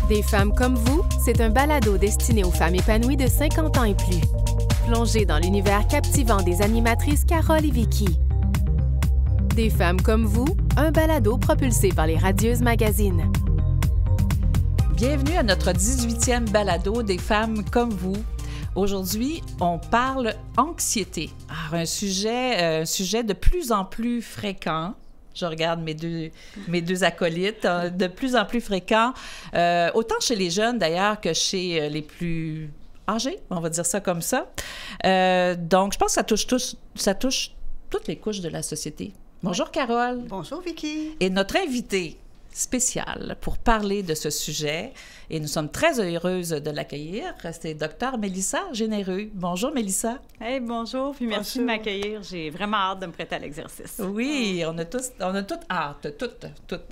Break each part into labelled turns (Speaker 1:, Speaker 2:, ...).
Speaker 1: Des femmes comme vous, c'est un balado destiné aux femmes épanouies de 50 ans et plus. Plongez dans l'univers captivant des animatrices Carole et Vicky. Des femmes comme vous, un balado propulsé par les Radieuses Magazines.
Speaker 2: Bienvenue à notre 18e balado des femmes comme vous. Aujourd'hui, on parle anxiété. Alors, un sujet de plus en plus fréquent. Je regarde mes deux acolytes, de plus en plus fréquent, autant chez les jeunes d'ailleurs que chez les plus âgés, on va dire ça comme ça. Donc, je pense que ça touche toutes les couches de la société. Bonjour Carole.
Speaker 3: Bonjour Vicky.
Speaker 2: Et notre invitée spéciale pour parler de ce sujet, et nous sommes très heureuses de l'accueillir, c'est Dr Mélissa Généreux. Bonjour Mélissa.
Speaker 4: Hey, bonjour, puis merci de m'accueillir. J'ai vraiment hâte de me prêter à l'exercice.
Speaker 2: Oui, on a toute hâte, toutes.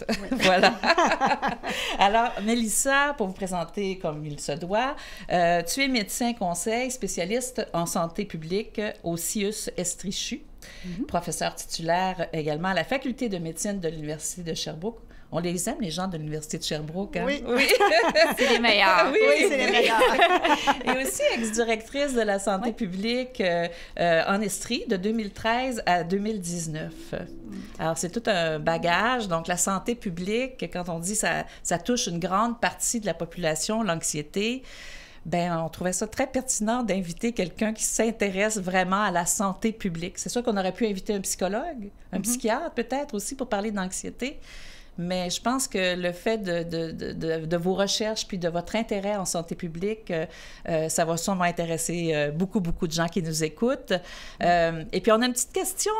Speaker 2: Oui. Voilà. Alors, Mélissa, pour vous présenter comme il se doit, tu es médecin conseil, spécialiste en santé publique au CIUS Estrichu, professeur titulaire également à la faculté de médecine de l'Université de Sherbrooke. On les aime, les gens de l'Université de Sherbrooke. Hein?
Speaker 4: Oui. C'est les meilleurs.
Speaker 3: Oui, c'est les meilleurs.
Speaker 2: Et aussi ex-directrice de la santé publique en Estrie de 2013 à 2019. Alors, c'est tout un bagage. Donc, la santé publique, quand on dit ça touche une grande partie de la population, l'anxiété, bien, on trouvait ça très pertinent d'inviter quelqu'un qui s'intéresse vraiment à la santé publique. C'est sûr qu'on aurait pu inviter un psychologue, un psychiatre peut-être aussi pour parler d'anxiété. Mais je pense que le fait de vos recherches puis de votre intérêt en santé publique, ça va sûrement intéresser beaucoup de gens qui nous écoutent. Et puis, on a une petite question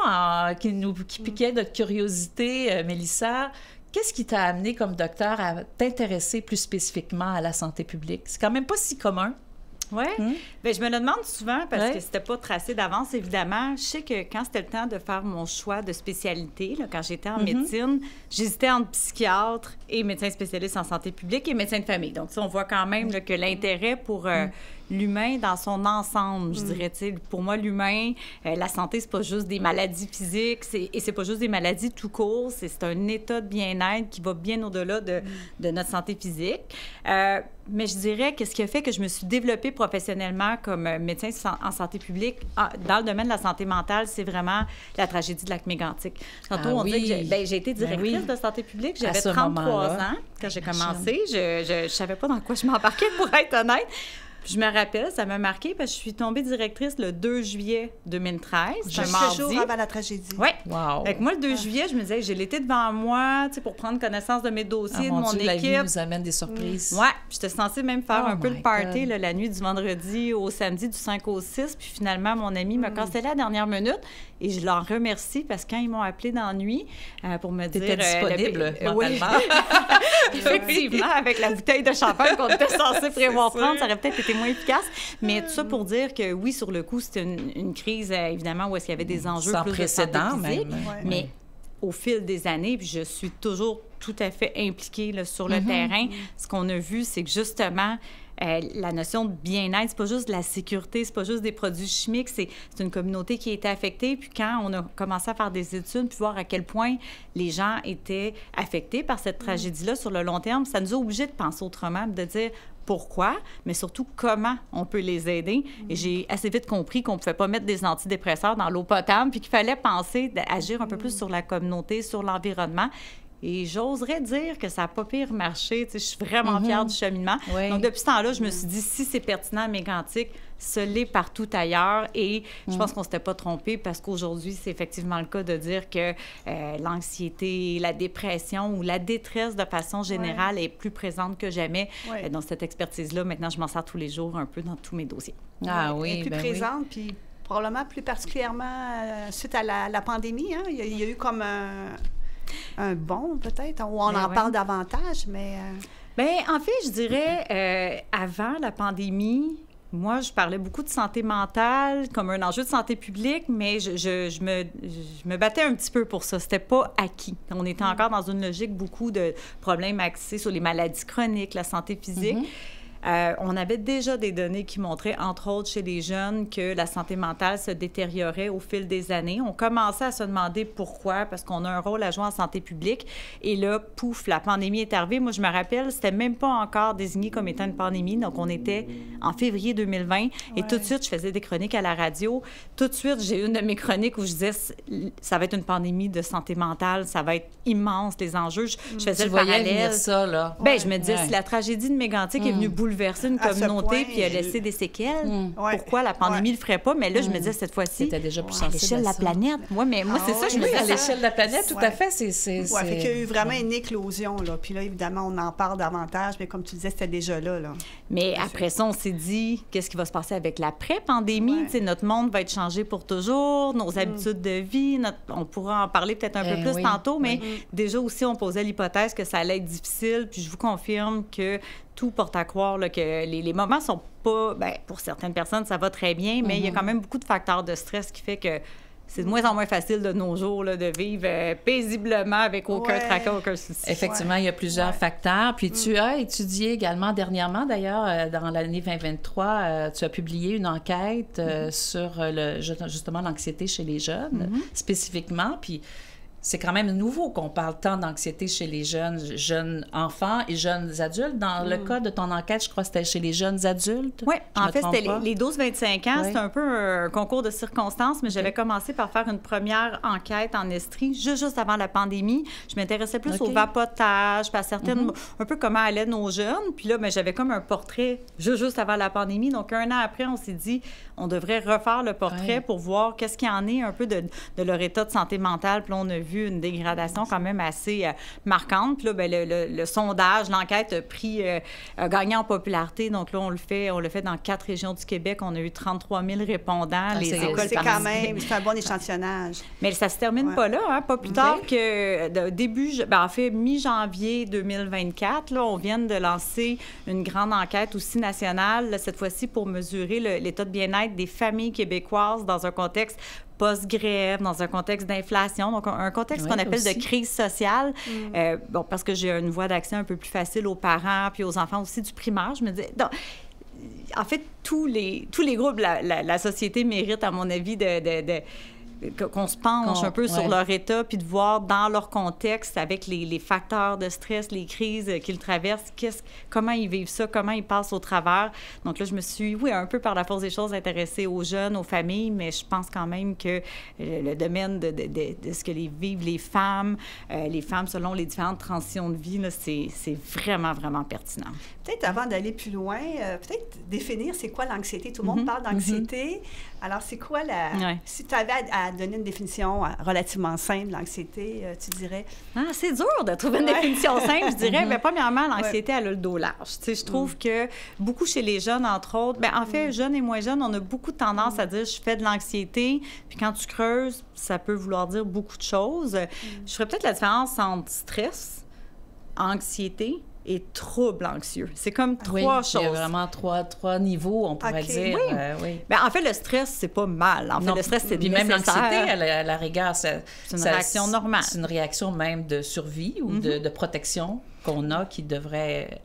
Speaker 2: qui piquait notre curiosité, Mélissa. Qu'est-ce qui t'a amené comme docteur à t'intéresser plus spécifiquement à la santé publique? C'est quand même pas si commun.
Speaker 4: Oui. Bien, je me le demande souvent parce que c'était pas tracé d'avance, évidemment. Je sais que quand c'était le temps de faire mon choix de spécialité, là, quand j'étais en médecine, j'hésitais entre psychiatre et médecin spécialiste en santé publique et médecin de famille. Donc, on voit quand même là, que l'intérêt pour l'humain dans son ensemble, je dirais. Pour moi, l'humain, la santé, c'est pas juste des maladies physiques et c'est pas juste des maladies tout court. C'est un état de bien-être qui va bien au-delà de notre santé physique. Mais je dirais que ce qui a fait que je me suis développée professionnellement comme médecin en santé publique dans le domaine de la santé mentale, c'est vraiment la tragédie de Lac-Mégantic. Tantôt, on dit que j'ai été directrice de santé publique. J'avais 33 ans quand j'ai commencé. Je savais pas dans quoi je m'embarquais, pour être honnête. Puis je me rappelle, ça m'a marqué parce que je suis tombée directrice le 2 juillet 2013.
Speaker 3: Juste quelques jours avant la tragédie.
Speaker 4: Oui.
Speaker 2: Wow.
Speaker 4: Fait que moi, le 2 juillet, je me disais, j'ai l'été devant moi, tu sais, pour prendre connaissance de mes dossiers, de mon équipe.
Speaker 2: La vie nous amène des surprises.
Speaker 4: Oui. J'étais censée même faire un peu le party là, la nuit du vendredi au samedi, du 5 au 6. Puis finalement, mon ami m'a cancellé à la dernière minute. Et je l'en remercie parce que quand ils m'ont appelé dans la nuit pour me dire...
Speaker 2: T'étais disponible mentalement.
Speaker 4: Effectivement, avec la bouteille de champagne qu'on était censé prévoir prendre, ça aurait peut-être été moins efficace. Mais tout ça pour dire que oui, sur le coup, c'était une crise, évidemment, où est-ce qu'il y avait des enjeux
Speaker 2: sans
Speaker 4: plus
Speaker 2: précédent,
Speaker 4: de santé physique. Mais au fil des années, puis je suis toujours tout à fait impliquée là, sur le terrain, ce qu'on a vu, c'est que justement... la notion de bien-être, c'est pas juste de la sécurité, c'est pas juste des produits chimiques, c'est une communauté qui a été affectée. Puis quand on a commencé à faire des études, puis voir à quel point les gens étaient affectés par cette tragédie-là sur le long terme, ça nous a obligés de penser autrement, de dire pourquoi, mais surtout comment on peut les aider. Et j'ai assez vite compris qu'on ne pouvait pas mettre des antidépresseurs dans l'eau potable, puis qu'il fallait penser d'agir un peu plus sur la communauté, sur l'environnement. Et j'oserais dire que ça n'a pas pire marché. Tu sais, je suis vraiment fière du cheminement. Oui. Donc, depuis ce temps-là, je me suis dit, si c'est pertinent à Mégantic, ce l'est partout ailleurs. Et je pense qu'on ne s'était pas trompé parce qu'aujourd'hui, c'est effectivement le cas de dire que l'anxiété, la dépression ou la détresse de façon générale est plus présente que jamais. Dans cette expertise-là, maintenant, je m'en sers tous les jours un peu dans tous mes dossiers.
Speaker 3: Ah oui, elle est plus présente, puis probablement plus particulièrement suite à la pandémie. Hein? Il y a eu comme un bond, peut-être, où on en parle davantage, mais...
Speaker 4: Bien, en fait, je dirais, avant la pandémie, moi, je parlais beaucoup de santé mentale comme un enjeu de santé publique, mais je me battais un petit peu pour ça. C'était pas acquis. On était encore dans une logique beaucoup de problèmes axés sur les maladies chroniques, la santé physique. On avait déjà des données qui montraient, entre autres chez les jeunes, que la santé mentale se détériorait au fil des années. On commençait à se demander pourquoi, parce qu'on a un rôle à jouer en santé publique. Et là, pouf, la pandémie est arrivée. Moi, je me rappelle, c'était même pas encore désigné comme étant une pandémie. Donc, on était en février 2020. Et tout de suite, je faisais des chroniques à la radio. Tout de suite, j'ai une de mes chroniques où je disais, ça va être une pandémie de santé mentale, ça va être immense, les enjeux. Je faisais le parallèle.
Speaker 2: Ça, là.
Speaker 4: Bien, je me disais, si la tragédie de Mégantic est venue bouleverser une communauté puis a laissé des séquelles, pourquoi la pandémie le ferait pas? Mais là, je me disais, cette fois-ci,
Speaker 2: c'était déjà plus
Speaker 4: à l'échelle de la planète. Moi, c'est ça, je me disais.
Speaker 2: À l'échelle de la planète, tout à fait,
Speaker 3: fait qu'il y a eu vraiment une éclosion, là. Puis là, évidemment, on en parle davantage, mais comme tu disais, c'était déjà là.
Speaker 4: Mais après ça, on s'est dit, qu'est-ce qui va se passer avec l'après-pandémie? Tu sais, notre monde va être changé pour toujours, nos habitudes de vie, on pourra en parler peut-être un peu plus tantôt, mais déjà aussi, on posait l'hypothèse que ça allait être difficile, puis je vous confirme que tout porte à croire là, que les moments sont pas... Bien, pour certaines personnes, ça va très bien, mais il y a quand même beaucoup de facteurs de stress qui fait que c'est de moins en moins facile de nos jours là, de vivre paisiblement avec aucun tracas, aucun souci.
Speaker 2: Effectivement, il y a plusieurs facteurs. Puis tu as étudié également dernièrement, d'ailleurs, dans l'année 2023, tu as publié une enquête sur justement l'anxiété chez les jeunes, spécifiquement. Puis c'est quand même nouveau qu'on parle tant d'anxiété chez les jeunes enfants et jeunes adultes. Dans le cas de ton enquête, je crois que c'était chez les jeunes adultes.
Speaker 4: Oui, en fait, c'était les 12-25 ans. C'était un peu un concours de circonstances, mais j'avais commencé par faire une première enquête en Estrie, juste avant la pandémie. Je m'intéressais plus au vapotage, puis à certaines... un peu comment allaient nos jeunes. Puis là, j'avais comme un portrait juste avant la pandémie. Donc, 1 an après, on s'est dit, on devrait refaire le portrait pour voir qu'est-ce qu'il y en est un peu de leur état de santé mentale. Puis là, on a vu une dégradation quand même assez marquante. Puis là, le sondage, l'enquête a gagné en popularité. Donc là, on le fait dans 4 régions du Québec. On a eu 33 000 répondants.
Speaker 3: Les écoles, c'est quand même, c'est un bon échantillonnage.
Speaker 4: Mais ça se termine pas là, hein, pas plus tard que en fait, mi-janvier 2024, là, on vient de lancer une grande enquête aussi nationale, là, cette fois-ci pour mesurer l'état de bien-être des familles québécoises dans un contexte post-grève, dans un contexte d'inflation, donc un contexte qu'on appelle de crise sociale. Parce que j'ai une voie d'accès un peu plus facile aux parents puis aux enfants aussi du primaire, je me dis... Donc, en fait, tous les groupes, la société mérite, à mon avis, qu'on se penche un peu sur leur état, puis de voir dans leur contexte, avec les facteurs de stress, les crises qu'ils traversent, comment ils vivent ça, comment ils passent au travers. Donc là, je me suis, un peu par la force des choses, intéressée aux jeunes, aux familles, mais je pense quand même que le domaine de ce que vivent les femmes selon les différentes transitions de vie, là, c'est vraiment, vraiment pertinent.
Speaker 3: Peut-être avant d'aller plus loin, peut-être définir c'est quoi l'anxiété. Tout le monde parle d'anxiété. Alors, c'est quoi si tu avais à donner une définition relativement simple de l'anxiété, tu dirais?
Speaker 4: C'est dur de trouver une définition simple, je dirais. Mais premièrement, l'anxiété, elle a le dos large. Tu sais, je trouve que beaucoup chez les jeunes, entre autres, en fait, jeunes et moins jeunes, on a beaucoup de tendance à dire « je fais de l'anxiété », puis quand tu creuses, ça peut vouloir dire beaucoup de choses. Je ferais peut-être la différence entre stress, anxiété et trouble anxieux. C'est comme 3 choses.
Speaker 2: Il y a vraiment trois niveaux, on pourrait dire.
Speaker 4: En fait, le stress, c'est pas mal. En fait, le stress, c'est nécessaire.
Speaker 2: Même l'anxiété, à la rigueur, c'est
Speaker 4: une réaction normale.
Speaker 2: C'est une réaction même de survie ou de protection qu'on a qui devrait...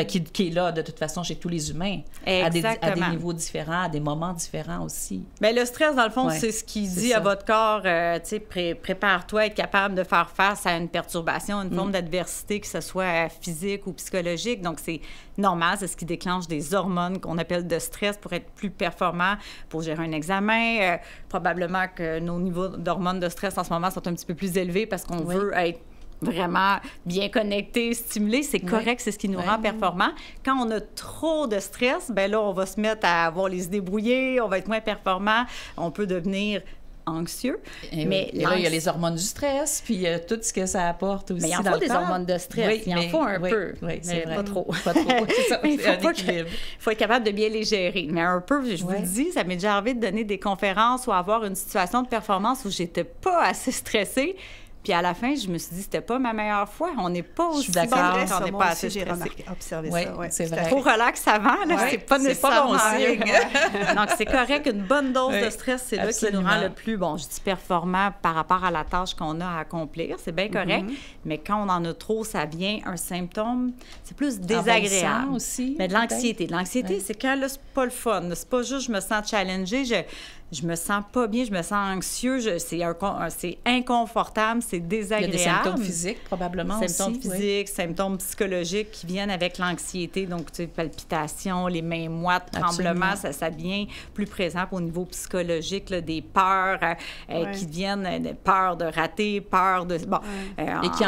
Speaker 2: qui est là, de toute façon, chez tous les humains, à des niveaux différents, à des moments différents aussi.
Speaker 4: Bien, le stress, dans le fond, c'est ce qui dit à votre corps, tu sais, prépare-toi à être capable de faire face à une perturbation, une forme d'adversité, que ce soit physique ou psychologique. Donc, c'est normal, c'est ce qui déclenche des hormones qu'on appelle de stress pour être plus performant, pour gérer un examen. Probablement que nos niveaux d'hormones de stress en ce moment sont un petit peu plus élevés parce qu'on veut être vraiment bien connecté, stimulé, c'est correct, c'est ce qui nous rend performants. Quand on a trop de stress, là, on va se mettre à avoir les idées brouillées, on va être moins performant, on peut devenir anxieux.
Speaker 2: Et là, il y a les hormones du stress, puis tout ce que ça apporte aussi.
Speaker 4: Mais il en faut des hormones de stress, il en faut un peu, mais pas trop.
Speaker 2: Pas trop, c'est ça, c'est un équilibre.
Speaker 4: Il faut être capable de bien les gérer. Mais un peu, je vous le dis, ça m'est déjà arrivé de donner des conférences ou avoir une situation de performance où j'étais pas assez stressée. Puis à la fin, je me suis dit, c'était pas ma meilleure fois. On n'est pas aussi
Speaker 2: bon
Speaker 3: quand
Speaker 2: on
Speaker 3: n'est pas assez stressé. J'ai observé ça.
Speaker 2: Oui, c'est vrai.
Speaker 4: Trop relax avant, là, c'est pas nécessairement
Speaker 2: bon aussi.
Speaker 4: Donc, c'est correct. Une bonne dose de stress, c'est là qui nous rend le plus, je dis performant par rapport à la tâche qu'on a à accomplir. C'est bien correct. Mais quand on en a trop, ça vient un symptôme, c'est plus désagréable.
Speaker 2: Aussi,
Speaker 4: mais de l'anxiété. De l'anxiété, c'est quand, là, c'est pas le fun. C'est pas juste je me sens challengée, je me sens pas bien, je me sens anxieux, c'est inconfortable, c'est désagréable.
Speaker 2: Il y a des symptômes physiques, probablement
Speaker 4: symptômes physiques, symptômes psychologiques qui viennent avec l'anxiété, donc, tu sais, palpitations, les mains moites, tremblements, ça devient plus présent au niveau psychologique, là, des peurs qui viennent, peur de rater, peur de... Bon,
Speaker 2: et qui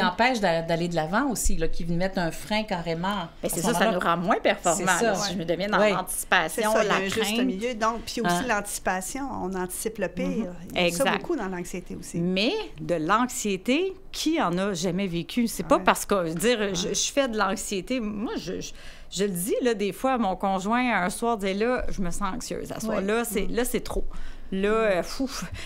Speaker 2: empêchent d'aller de l'avant aussi, là, qui mettent un frein carrément.
Speaker 4: Bien, c'est ça nous rend moins performants. Si je me deviens dans l'anticipation, la crainte.
Speaker 3: Juste milieu, donc, puis aussi l'anticipation, on anticipe le pire. Il y a ça beaucoup dans l'anxiété aussi.
Speaker 4: Mais de l'anxiété, qui en a jamais vécu? C'est pas parce que, je fais de l'anxiété. Moi, je le dis, là, des fois, à mon conjoint, un soir, disait, là, je me sens anxieuse. À ce soir-là, c'est trop. Là,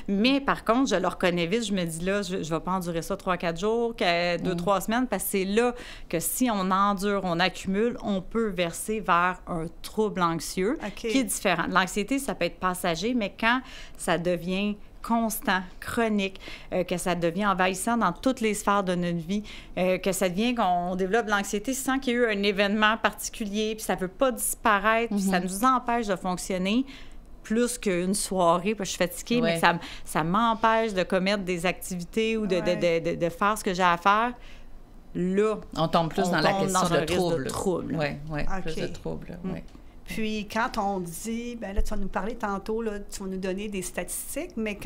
Speaker 4: Mais par contre, je le reconnais vite. Je me dis, là, je vais pas endurer ça 3-4 jours, 2-3 semaines, parce que c'est là que si on endure, on accumule, on peut verser vers un trouble anxieux qui est différent. L'anxiété, ça peut être passager, mais quand ça devient constant, chronique, que ça devient envahissant dans toutes les sphères de notre vie, que ça devient qu'on développe de l'anxiété sans qu'il y ait eu un événement particulier, puis ça ne veut pas disparaître, puis ça nous empêche de fonctionner plus qu'une soirée, parce que je suis fatiguée, mais ça m'empêche de commettre des activités ou de faire ce que j'ai à faire. Là,
Speaker 2: on tombe plus dans la question de trouble.
Speaker 4: Oui,
Speaker 2: plus de trouble, oui.
Speaker 3: Puis quand on dit, bien là, tu vas nous parler tantôt, là, tu vas nous donner des statistiques, mais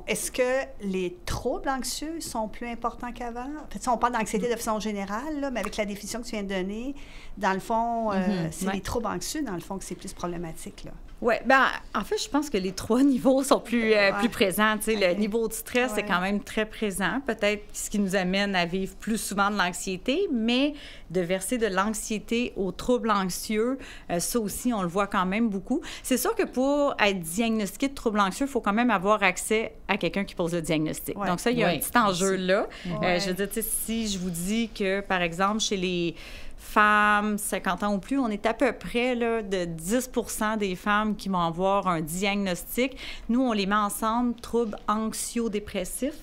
Speaker 3: est-ce que les troubles anxieux sont plus importants qu'avant? En fait, si on parle d'anxiété de façon générale, là, mais avec la définition que tu viens de donner, dans le fond, c'est les troubles anxieux, dans le fond, que c'est plus problématique, là.
Speaker 4: Oui, bien, en fait, je pense que les 3 niveaux sont plus présents. Tu sais, le niveau de stress est quand même très présent, peut-être ce qui nous amène à vivre plus souvent de l'anxiété, mais de verser de l'anxiété aux troubles anxieux, ça aussi, on le voit quand même beaucoup. C'est sûr que pour être diagnostiqué de troubles anxieux, il faut quand même avoir accès à quelqu'un qui pose le diagnostic. Donc ça, il y a un petit enjeu là. Je veux dire, tu sais, si je vous dis que, par exemple, chez les femmes 50 ans ou plus, on est à peu près là, de 10 % des femmes qui vont avoir un diagnostic. Nous, on les met ensemble, troubles anxio-dépressifs,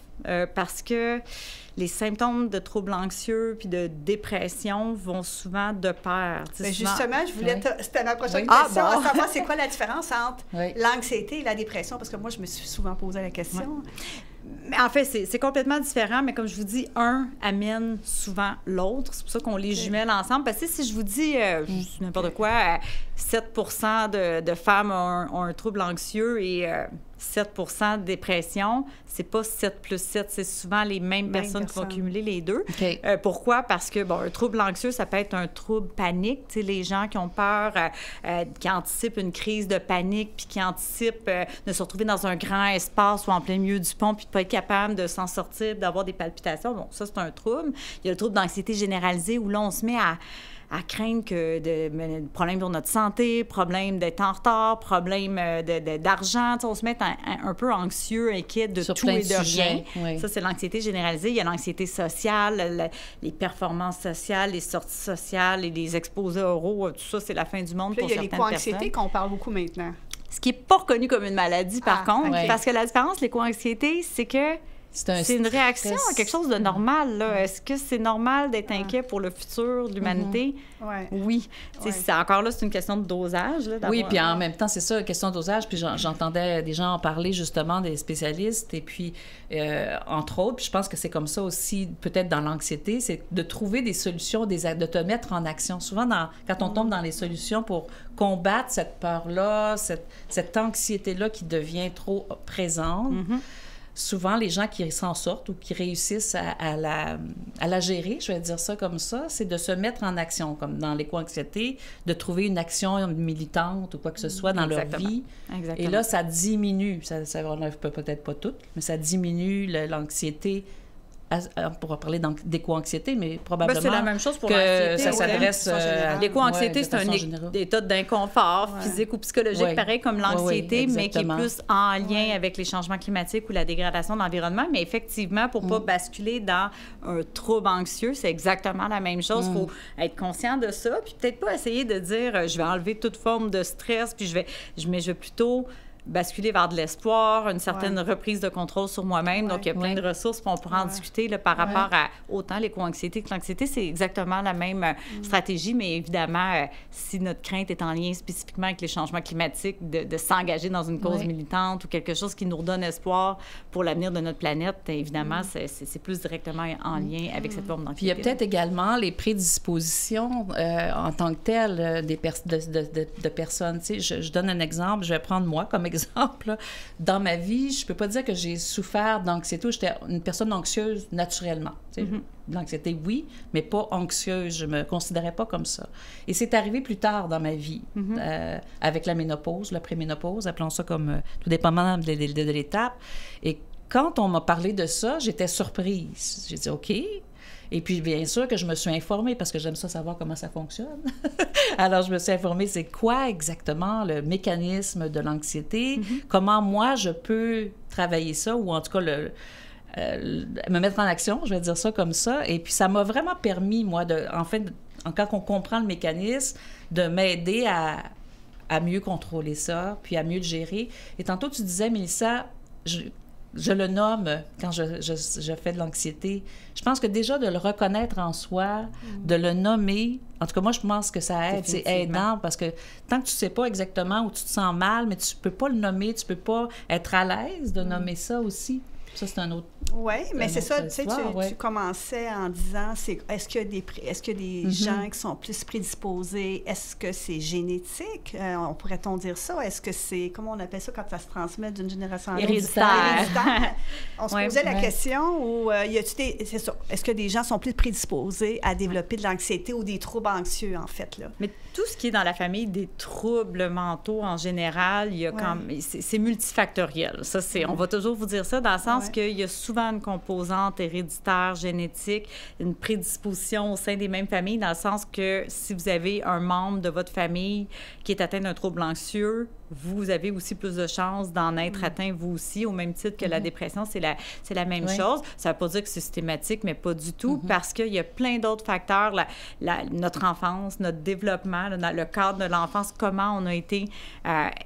Speaker 4: parce que les symptômes de troubles anxieux puis de dépression vont souvent de pair.
Speaker 3: Bien, justement, je voulais... C'était ma prochaine question, à savoir c'est quoi la différence entre l'anxiété et la dépression, parce que moi, je me suis souvent posé la question.
Speaker 4: Mais en fait, c'est complètement différent, mais comme je vous dis, un amène souvent l'autre. C'est pour ça qu'on les jumelle ensemble. Parce que si je vous dis, n'importe quoi, 7 % de femmes ont un trouble anxieux et 7 % de dépression, c'est pas 7 plus 7, c'est souvent les mêmes personnes qui vont cumuler les deux. Pourquoi? Parce que, un trouble anxieux, ça peut être un trouble panique. Tu sais, les gens qui ont peur, qui anticipent une crise de panique, puis qui anticipent de se retrouver dans un grand espace ou en plein milieu du pont, puis de pas être capable de s'en sortir, d'avoir des palpitations. Bon, ça, c'est un trouble. Il y a le trouble d'anxiété généralisée où là, on se met à craindre que des problèmes pour notre santé, problème d'être en retard, problème d'argent. On se met un peu anxieux, inquiet de tout et de rien. Ça, c'est l'anxiété généralisée. Il y a l'anxiété sociale, les performances sociales, les sorties sociales et les exposés oraux. Tout ça, c'est la fin du monde pour certaines personnes.
Speaker 3: Il y a l'éco-anxiété qu'on parle beaucoup maintenant.
Speaker 4: Ce qui n'est pas reconnu comme une maladie, par contre. Parce que la différence, l'éco-anxiété, c'est que c'est une réaction à quelque chose de normal. Là. Est-ce que c'est normal d'être inquiet pour le futur de l'humanité? Oui. C'est encore là, c'est une question de dosage. Là,
Speaker 2: oui, puis en même temps, c'est ça, question de dosage. Puis j'entendais des gens en parler, justement, des spécialistes. Et puis, entre autres, puis je pense que c'est comme ça aussi, peut-être dans l'anxiété, c'est de trouver des solutions, de te mettre en action. Souvent, quand on tombe dans les solutions pour combattre cette peur-là, cette anxiété-là qui devient trop présente, souvent, les gens qui s'en sortent ou qui réussissent à la gérer, je vais dire ça comme ça, c'est de se mettre en action, comme dans l'éco-anxiété, de trouver une action militante ou quoi que ce soit dans leur vie. Et là, ça diminue, ça n'enlève peut-être pas tout, mais ça diminue l'anxiété on pourra parler d'éco-anxiété, mais probablement
Speaker 4: c'est la même chose pour
Speaker 2: que
Speaker 4: l'anxiété.
Speaker 2: ça s'adresse à
Speaker 4: l'éco-anxiété, c'est un
Speaker 2: générale.
Speaker 4: état d'inconfort physique ou psychologique, pareil comme l'anxiété, mais qui est plus en lien avec les changements climatiques ou la dégradation de l'environnement. Mais effectivement, pour ne pas basculer dans un trouble anxieux, c'est exactement la même chose. Il faut être conscient de ça, puis peut-être pas essayer de dire je vais enlever toute forme de stress, puis je vais plutôt basculer vers de l'espoir, une certaine reprise de contrôle sur moi-même. Donc, il y a plein de ressources, puis on pourra en discuter là, par rapport à autant l'éco-anxiété que l'anxiété. C'est exactement la même stratégie, mais évidemment, si notre crainte est en lien spécifiquement avec les changements climatiques, de s'engager dans une cause militante ou quelque chose qui nous redonne espoir pour l'avenir de notre planète, évidemment, c'est plus directement en lien avec cette forme d'anxiété.
Speaker 2: Puis il y a peut-être également les prédispositions en tant que telles de personnes. Tu sais, je donne un exemple, je vais prendre moi comme exemple. Là, dans ma vie, je peux pas dire que j'ai souffert d'anxiété. J'étais une personne anxieuse naturellement. Tu sais. L'anxiété, oui, mais pas anxieuse. Je me considérais pas comme ça. Et c'est arrivé plus tard dans ma vie, avec la ménopause, la préménopause, appelons ça comme tout dépendamment de l'étape. Et quand on m'a parlé de ça, j'étais surprise. J'ai dit OK. Et puis, bien sûr que je me suis informée parce que j'aime ça savoir comment ça fonctionne. Alors, je me suis informée, c'est quoi exactement le mécanisme de l'anxiété? Comment moi, je peux travailler ça ou en tout cas me mettre en action, je vais dire ça comme ça. Et puis, ça m'a vraiment permis, moi, quand on comprend le mécanisme, de m'aider à mieux contrôler ça, puis à mieux le gérer. Et tantôt, tu disais, Mélissa, je le nomme quand je fais de l'anxiété. Je pense que déjà de le reconnaître en soi, de le nommer, en tout cas, moi, je pense que ça aide. C'est aidant parce que tant que tu ne sais pas exactement où tu te sens mal, mais tu ne peux pas le nommer, tu ne peux pas être à l'aise de nommer ça aussi. Ça, c'est un autre.
Speaker 3: Oui, mais c'est ça, tu sais, tu commençais en disant, est-ce qu'il y a des gens qui sont plus prédisposés? Est-ce que c'est génétique? On pourrait-on dire ça? Est-ce que c'est, comment on appelle ça quand ça se transmet d'une génération à l'autre?
Speaker 4: Héréditaire.
Speaker 3: On se posait la question, ou y a-tu c'est ça, est-ce que des gens sont plus prédisposés à développer de l'anxiété ou des troubles anxieux, en fait, là?
Speaker 4: Mais tout ce qui est dans la famille des troubles mentaux, en général, il y a c'est multifactoriel. Ça, on va toujours vous dire ça, dans le sens qu'il y a souvent une composante héréditaire, génétique, une prédisposition au sein des mêmes familles, dans le sens que si vous avez un membre de votre famille qui est atteint d'un trouble anxieux, vous avez aussi plus de chances d'en être atteint vous aussi, au même titre que la dépression, c'est la même chose. Ça ne veut pas dire que c'est systématique, mais pas du tout, parce qu'il y a plein d'autres facteurs. Notre enfance, notre développement, le cadre de l'enfance, comment on a été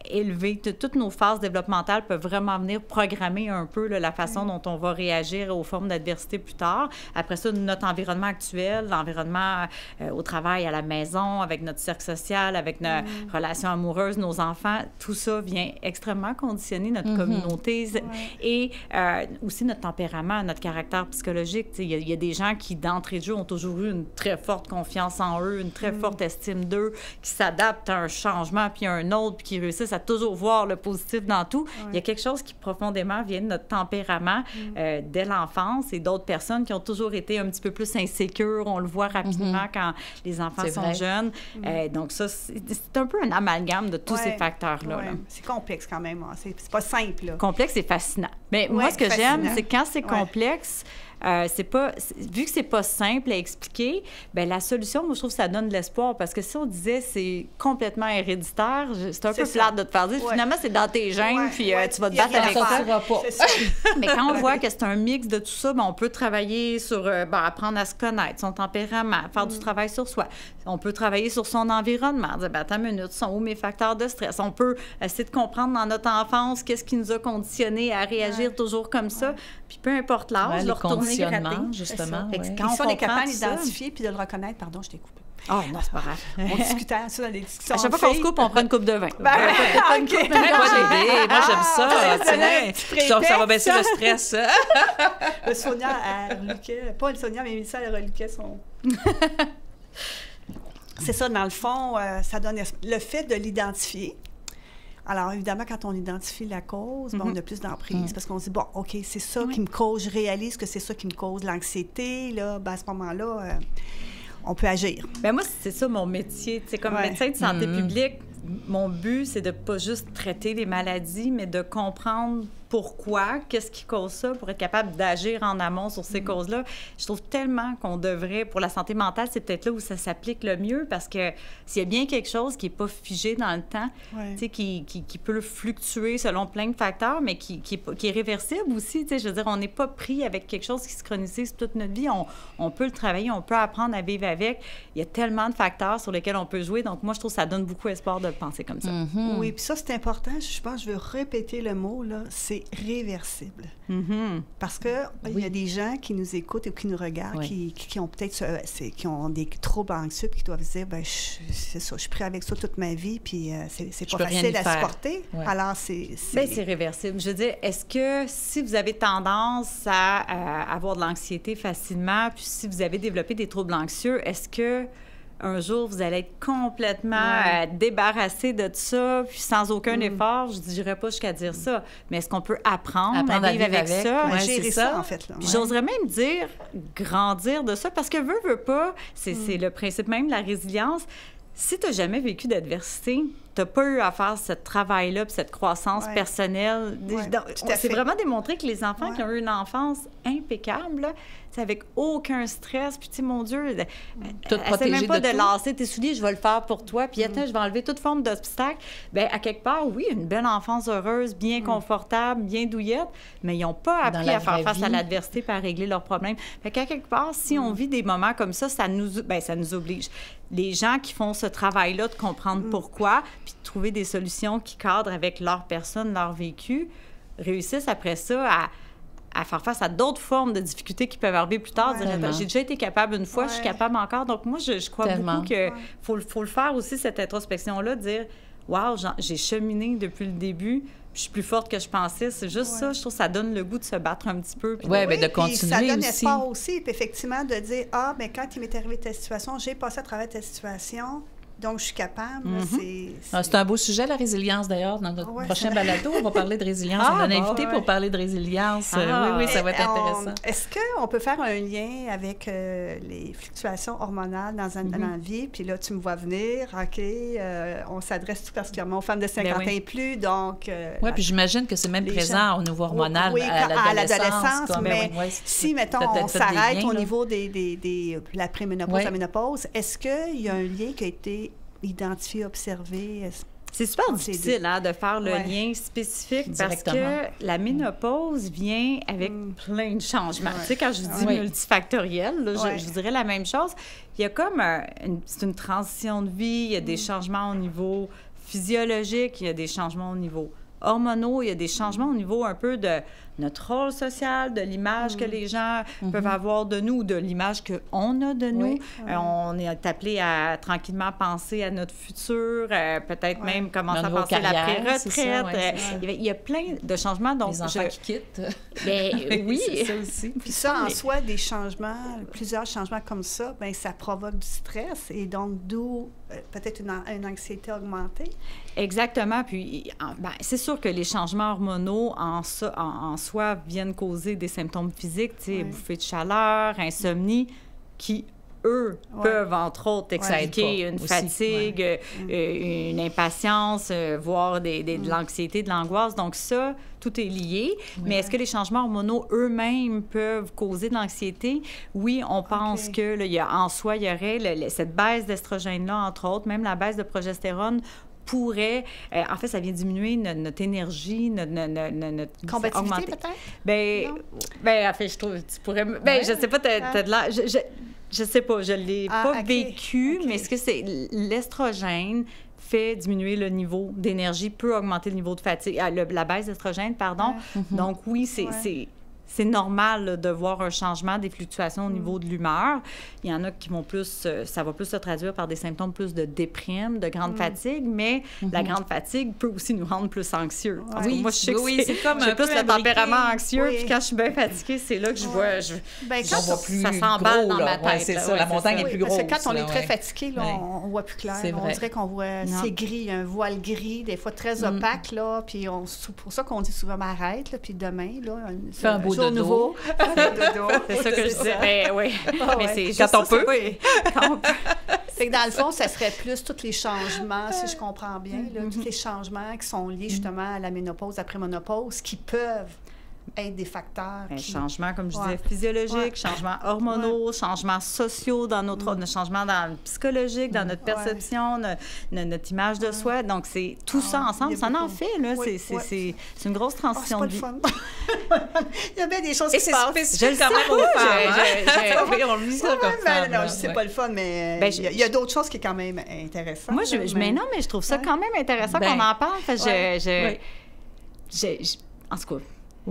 Speaker 4: élevé. Toutes nos phases développementales peuvent vraiment venir programmer un peu la façon dont on va réagir aux formes d'adversité plus tard. Après ça, notre environnement actuel, l'environnement au travail, à la maison, avec notre cercle social, avec nos relations amoureuses, nos enfants, tout ça vient extrêmement conditionner notre communauté et aussi notre tempérament, notre caractère psychologique. Il y a des gens qui, d'entrée de jeu, ont toujours eu une très forte confiance en eux, une très forte estime d'eux, qui s'adaptent à un changement puis à un autre, puis qui réussissent à toujours voir le positif dans tout. Il y a quelque chose qui profondément vient de notre tempérament dès l'enfance, et d'autres personnes qui ont toujours été un petit peu plus insécures. On le voit rapidement quand les enfants sont jeunes. Donc ça, c'est un peu un amalgame de tous ces facteurs-là. Là.
Speaker 3: C'est complexe quand même. Hein. C'est pas simple. Là.
Speaker 4: Complexe et fascinant. Mais moi, ce que j'aime, c'est quand c'est complexe, vu que c'est pas simple à expliquer, bien, la solution, moi, je trouve que ça donne de l'espoir, parce que si on disait c'est complètement héréditaire, c'est un peu plate de te faire dire. Finalement, c'est dans tes gènes, puis tu vas te battre avec ça. Mais quand on voit que c'est un mix de tout ça, bien, on peut travailler sur apprendre à se connaître, son tempérament, faire du travail sur soi. On peut travailler sur son environnement, dire, attends une minute, sont où mes facteurs de stress? On peut essayer de comprendre dans notre enfance qu'est-ce qui nous a conditionnés à réagir toujours comme ça. Puis peu importe l'âge, le retourner gratter.
Speaker 2: Justement.
Speaker 3: Quand on est capable d'identifier puis de le reconnaître, pardon, je t'ai coupé.
Speaker 4: Oh non, c'est pas grave.
Speaker 3: On discutait ça dans les discussions.
Speaker 4: À chaque fois qu'on se coupe, on prend une coupe de vin.
Speaker 2: Moi, j'aime ça. Ça va baisser le stress.
Speaker 3: Le Sonia, elle reluquait. Pas le Sonia, mais Mélissa, elle reluquait son... C'est ça, dans le fond, ça donne... Le fait de l'identifier. Alors, évidemment, quand on identifie la cause, on a plus d'emprise, parce qu'on se dit, bon, OK, c'est ça qui me cause, je réalise que c'est ça qui me cause l'anxiété, là, à ce moment-là, on peut agir.
Speaker 4: Bien, moi, c'est ça mon métier. Tu sais, comme médecin de santé publique, mon but, c'est de pas juste traiter les maladies, mais de comprendre pourquoi, qu'est-ce qui cause ça, pour être capable d'agir en amont sur ces causes-là. Je trouve tellement qu'on devrait, pour la santé mentale, c'est peut-être là où ça s'applique le mieux, parce que s'il y a bien quelque chose qui n'est pas figé dans le temps, tu sais, qui peut fluctuer selon plein de facteurs, mais qui est réversible aussi, tu sais, je veux dire, on n'est pas pris avec quelque chose qui se chronicise toute notre vie, on peut le travailler, on peut apprendre à vivre avec. Il y a tellement de facteurs sur lesquels on peut jouer, donc moi, je trouve que ça donne beaucoup espoir de le penser comme ça.
Speaker 3: Oui, puis ça, c'est important, je pense, je veux répéter le mot, là, c'est réversible. Parce que il y a des gens qui nous écoutent ou qui nous regardent, qui ont peut-être qui ont des troubles anxieux, puis qui doivent se dire, ben c'est ça, je suis pris avec ça toute ma vie, puis c'est pas facile à supporter. Alors, c'est
Speaker 4: réversible. Je veux dire, est-ce que si vous avez tendance à avoir de l'anxiété facilement, puis si vous avez développé des troubles anxieux, est-ce que un jour, vous allez être complètement débarrassé de ça, puis sans aucun effort? Je ne dirais pas jusqu'à dire ça, mais est-ce qu'on peut apprendre à vivre avec ça?
Speaker 3: Gérer ça, en fait. Là.
Speaker 4: Puis j'oserais même dire grandir de ça, parce que veux pas, c'est le principe même de la résilience. Si tu n'as jamais vécu d'adversité, tu n'as pas eu à faire ce travail-là puis cette croissance personnelle. C'est vraiment démontré que les enfants qui ont eu une enfance impeccable, là, avec aucun stress, puis tu sais, mon Dieu, essaie même pas de lasser tes souliers, je vais le faire pour toi, puis attends, je vais enlever toute forme d'obstacle. Bien, à quelque part, oui, une belle enfance heureuse, bien confortable, bien douillette, mais ils n'ont pas appris à faire face à l'adversité puis à régler leurs problèmes. Fait qu'à quelque part, si on vit des moments comme ça, ça nous oblige. Les gens qui font ce travail-là de comprendre pourquoi, puis de trouver des solutions qui cadrent avec leur personne, leur vécu, réussissent après ça à faire face à d'autres formes de difficultés qui peuvent arriver plus tard. J'ai déjà été capable une fois, je suis capable encore. Donc, moi, je crois beaucoup qu'il faut le faire aussi, cette introspection-là, de dire « Wow, j'ai cheminé depuis le début, puis je suis plus forte que je pensais. » C'est juste ça, je trouve que ça donne le goût de se battre un petit peu.
Speaker 2: Oui, mais de continuer aussi.
Speaker 3: Ça donne espoir aussi, puis effectivement, de dire « Ah, bien, quand il m'est arrivé telle situation, j'ai passé à travers telle situation. » Donc, je suis capable.
Speaker 2: C'est un beau sujet, la résilience, d'ailleurs. Dans notre prochain balado, on va parler de résilience. On a un invité pour parler de résilience. Oui, ça va être intéressant.
Speaker 3: Est-ce qu'on peut faire un lien avec les fluctuations hormonales dans la vie? Puis là, tu me vois venir. OK, on s'adresse tout particulièrement aux femmes de 50 ans et plus. Donc,
Speaker 2: oui, puis j'imagine que c'est même présent au niveau hormonal à l'adolescence.
Speaker 3: Mais si, mettons, on s'arrête au niveau de la préménopause, la ménopause, est-ce qu'il y a un lien qui a été identifié, observé?
Speaker 4: C'est super difficile de faire le lien spécifique parce que la ménopause vient avec plein de changements. Tu sais, quand je dis multifactoriel, là, je vous dirais la même chose. Il y a comme c'est une transition de vie, il y a des changements au niveau physiologique, il y a des changements au niveau hormonaux, il y a des changements au niveau un peu de notre rôle social, de l'image que les gens peuvent avoir de nous, de l'image qu'on a de nous. On est appelé à tranquillement penser à notre futur, peut-être même commencer à penser à la pré-retraite. Il y a plein de changements. Donc,
Speaker 2: les enfants qui quittent.
Speaker 4: Oui,
Speaker 2: c'est ça aussi.
Speaker 3: Puis ça, en soi, des changements, plusieurs changements comme ça, bien, ça provoque du stress et donc d'où peut-être une anxiété augmentée.
Speaker 4: Exactement. Puis, c'est sûr que les changements hormonaux en soi viennent causer des symptômes physiques, tu sais, bouffées de chaleur, insomnie, qui, eux, peuvent, entre autres, expliquer une fatigue, une impatience, voire de l'anxiété, de l'angoisse. Donc ça, tout est lié. Mais est-ce que les changements hormonaux eux-mêmes peuvent causer de l'anxiété? Oui, on pense que en soi, il y aurait cette baisse d'estrogène-là, entre autres, même la baisse de progestérone, pourrait... en fait, ça vient diminuer notre énergie, notre
Speaker 3: combativité, peut-être?
Speaker 4: En fait, je trouve... Tu pourrais... je sais pas, t'as de l'air... Je sais pas, je l'ai pas vécu, mais est-ce que c'est... L'estrogène fait diminuer le niveau d'énergie, peut augmenter le niveau de fatigue... la baisse d'estrogène, pardon. Donc, oui, c'est normal là, de voir un changement, des fluctuations au niveau de l'humeur. Il y en a qui vont plus... ça va plus se traduire par des symptômes plus de déprime, de grande fatigue, mais la grande fatigue peut aussi nous rendre plus anxieux. Moi, je sais que c'est comme un peu le tempérament anxieux, puis quand je suis bien fatiguée, c'est là que je vois... ça s'emballe dans ma tête.
Speaker 2: C'est ça, la montagne est plus grosse.
Speaker 3: Parce que quand on est très fatigué, là, on voit plus clair. On dirait qu'on voit... C'est gris, un voile gris, des fois très opaque, là, puis c'est pour ça qu'on dit souvent « arrête », puis demain, là...
Speaker 2: Fais un beau
Speaker 3: nouveau.
Speaker 4: C'est ça que je disais. Mais oui. Mais c'est
Speaker 2: quand on peut.
Speaker 4: Quand on peut.
Speaker 3: Fait que dans le fond, ça serait plus tous les changements, si je comprends bien, là, tous les changements qui sont liés justement à la ménopause, après ménopause, qui peuvent être des facteurs.
Speaker 4: Changements, comme je disais, physiologiques, changements hormonaux, changements sociaux, dans notre changements dans le psychologique, dans notre perception, notre image de soi. Donc, c'est tout ça ensemble. Ça en fait, là. C'est une grosse transition de vie.
Speaker 3: Il y a bien des choses qui se passent.
Speaker 2: C'est spécifique quand même aux femmes. Oui, on le dit ça comme ça.
Speaker 3: Non, c'est pas le fun, mais il y a d'autres choses qui sont quand même intéressantes.
Speaker 4: Moi, mais je trouve ça quand même intéressant qu'on en parle. En tout cas,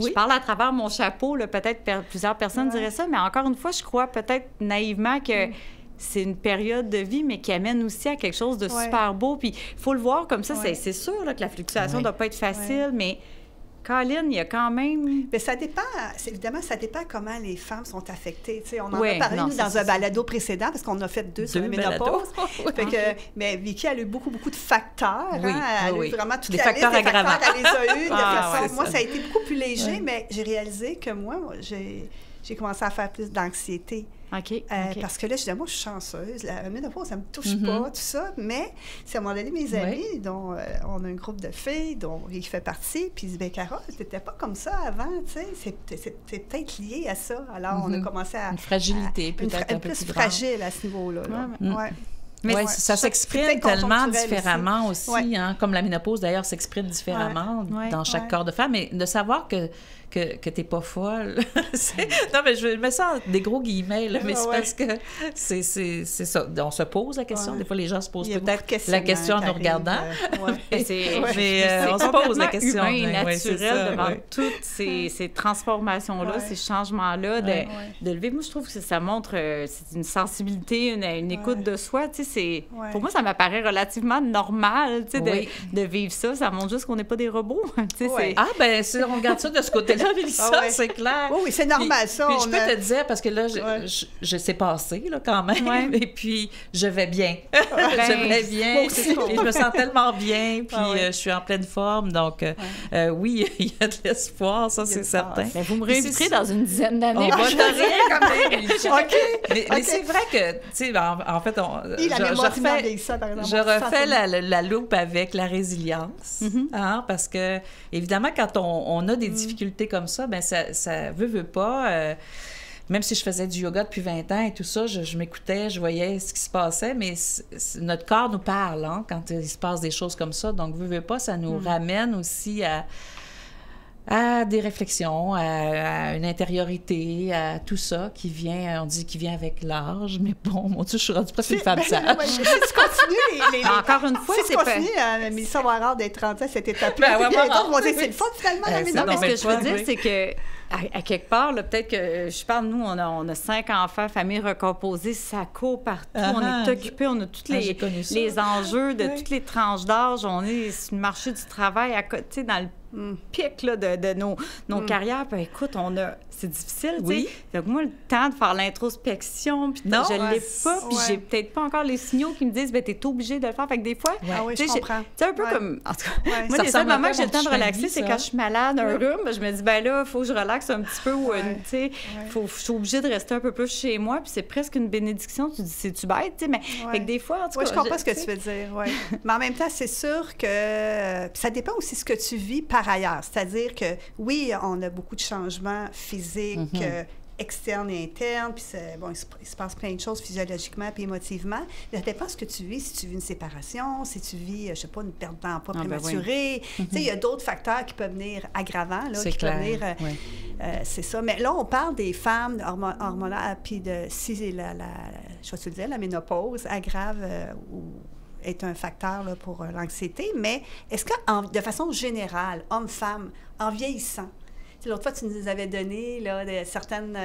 Speaker 4: je parle à travers mon chapeau, là, peut-être plusieurs personnes diraient ça, mais encore une fois, je crois peut-être naïvement que c'est une période de vie, mais qui amène aussi à quelque chose de super beau. Puis il faut le voir comme ça. C'est sûr là, que la fluctuation ne doit pas être facile, mais Colin, il y a quand même...
Speaker 3: Mais ça dépend, évidemment, ça dépend comment les femmes sont affectées. T'sais, on en a parlé, nous, dans un balado précédent, parce qu'on a fait 2 sur la ménopause. Mais Vicky, elle a eu beaucoup de facteurs. Elle a eu vraiment toutes les
Speaker 2: facteurs aggravants.
Speaker 3: Elle les a eus de façon... Moi, ça a été beaucoup plus léger, mais j'ai réalisé que moi, j'ai commencé à faire plus d'anxiété. Parce que là, je disais, moi, je suis chanceuse. La ménopause, ça ne me touche pas, tout ça. Mais c'est à un moment donné, mes amis, dont on a un groupe de filles, dont Vicky fait partie, puis ils disent, bien, Carole, t'étais pas comme ça avant, tu sais. C'est peut-être lié à ça. Alors, on a commencé à...
Speaker 2: Une fragilité, peut-être un peu plus
Speaker 3: fragile à ce niveau-là.
Speaker 2: Mais ça s'exprime tellement différemment aussi, hein, comme la ménopause, d'ailleurs, s'exprime différemment dans chaque corps de femme. Mais de savoir que t'es pas folle. Non, mais je mets ça en des gros guillemets, là, mais c'est parce que c'est ça. On se pose la question. Des fois, les gens se posent peut-être la question en nous regardant. Mais on se pose la question.
Speaker 4: C'est humain et naturel devant toutes ces transformations-là, ces changements-là, de le vivre. Moi, je trouve que ça montre c'est une sensibilité, une écoute de soi. Tu sais, pour moi, ça m'apparaît relativement normal, tu sais, de vivre ça. Ça montre juste qu'on n'est pas des robots.
Speaker 2: Ah, ben on regarde ça de ce côté-là. C'est clair.
Speaker 3: Oui, c'est normal, ça.
Speaker 2: Puis je peux te dire, parce que là, je sais passer, là, quand même, et puis je vais bien. Je vais bien, et je me sens tellement bien, puis je suis en pleine forme, donc oui, il y a de l'espoir, ça, c'est certain.
Speaker 4: Mais vous me réinviterez dans une dizaine d'années.
Speaker 2: On va te rien quand même. Mais c'est vrai que, tu sais, en fait, je refais la loupe avec la résilience, parce que, évidemment, quand on a des difficultés comme ça, ben ça veut pas. Même si je faisais du yoga depuis 20 ans et tout ça, je m'écoutais, je voyais ce qui se passait, mais notre corps nous parle, hein, quand il se passe des choses comme ça. Donc, veut pas, ça nous ramène aussi à des réflexions, à une intériorité, à tout ça qui vient, on dit qui vient avec l'âge, mais bon, mon Dieu, je suis rendue presque une femme sage.
Speaker 3: Si tu continues
Speaker 4: Encore une fois,
Speaker 3: si tu continues, Mélissa va avoir d'être rendue à cette étape-là. C'est le fun, finalement, la ménopause.
Speaker 4: Non, mais ce que je veux dire, c'est que à quelque part, là, peut-être que, je parle, nous, on a 5 enfants, famille recomposée, ça court partout, on est occupés, on a tous les enjeux de toutes les tranches d'âge, on est sur le marché du travail, à côté, dans le pic là, de nos carrières. Puis, écoute, c'est difficile, tu sais. Donc, moi, le temps de faire l'introspection, puis je l'ai pas, puis j'ai peut-être pas encore les signaux qui me disent, ben t'es obligé de le faire. Fait que des fois,
Speaker 3: je comprends.
Speaker 4: C'est un peu comme, en tout cas, moi, les seuls moments que j'ai le temps de relaxer, c'est quand je suis malade, un rhume, je me dis, ben là, il faut que je relaxe un petit peu, ou, tu sais, je suis obligée de rester un peu plus chez moi, puis c'est presque une bénédiction. Tu dis, c'est-tu bête, tu sais, mais fait que des fois, en tout cas...
Speaker 3: je comprends ce que tu veux dire, mais en même temps, c'est sûr que ça dépend aussi de ce que tu vis par ailleurs. C'est-à-dire que, oui, on a beaucoup de changements physiques, externes et internes, puis il se passe plein de choses physiologiquement puis émotivement. Mais ça dépend de ce que tu vis. Si tu vis une séparation, si tu vis, je sais pas, une perte d'emploi prématurée. Tu sais, il y a d'autres facteurs qui peuvent venir aggravants, là, qui peuvent venir... c'est ça. Mais là, on parle des femmes hormonales, puis si je vais te le dire, la ménopause aggrave ou est un facteur là, pour l'anxiété, mais est-ce que, de façon générale, hommes-femmes, en vieillissant, l'autre fois, tu nous avais donné là, certaines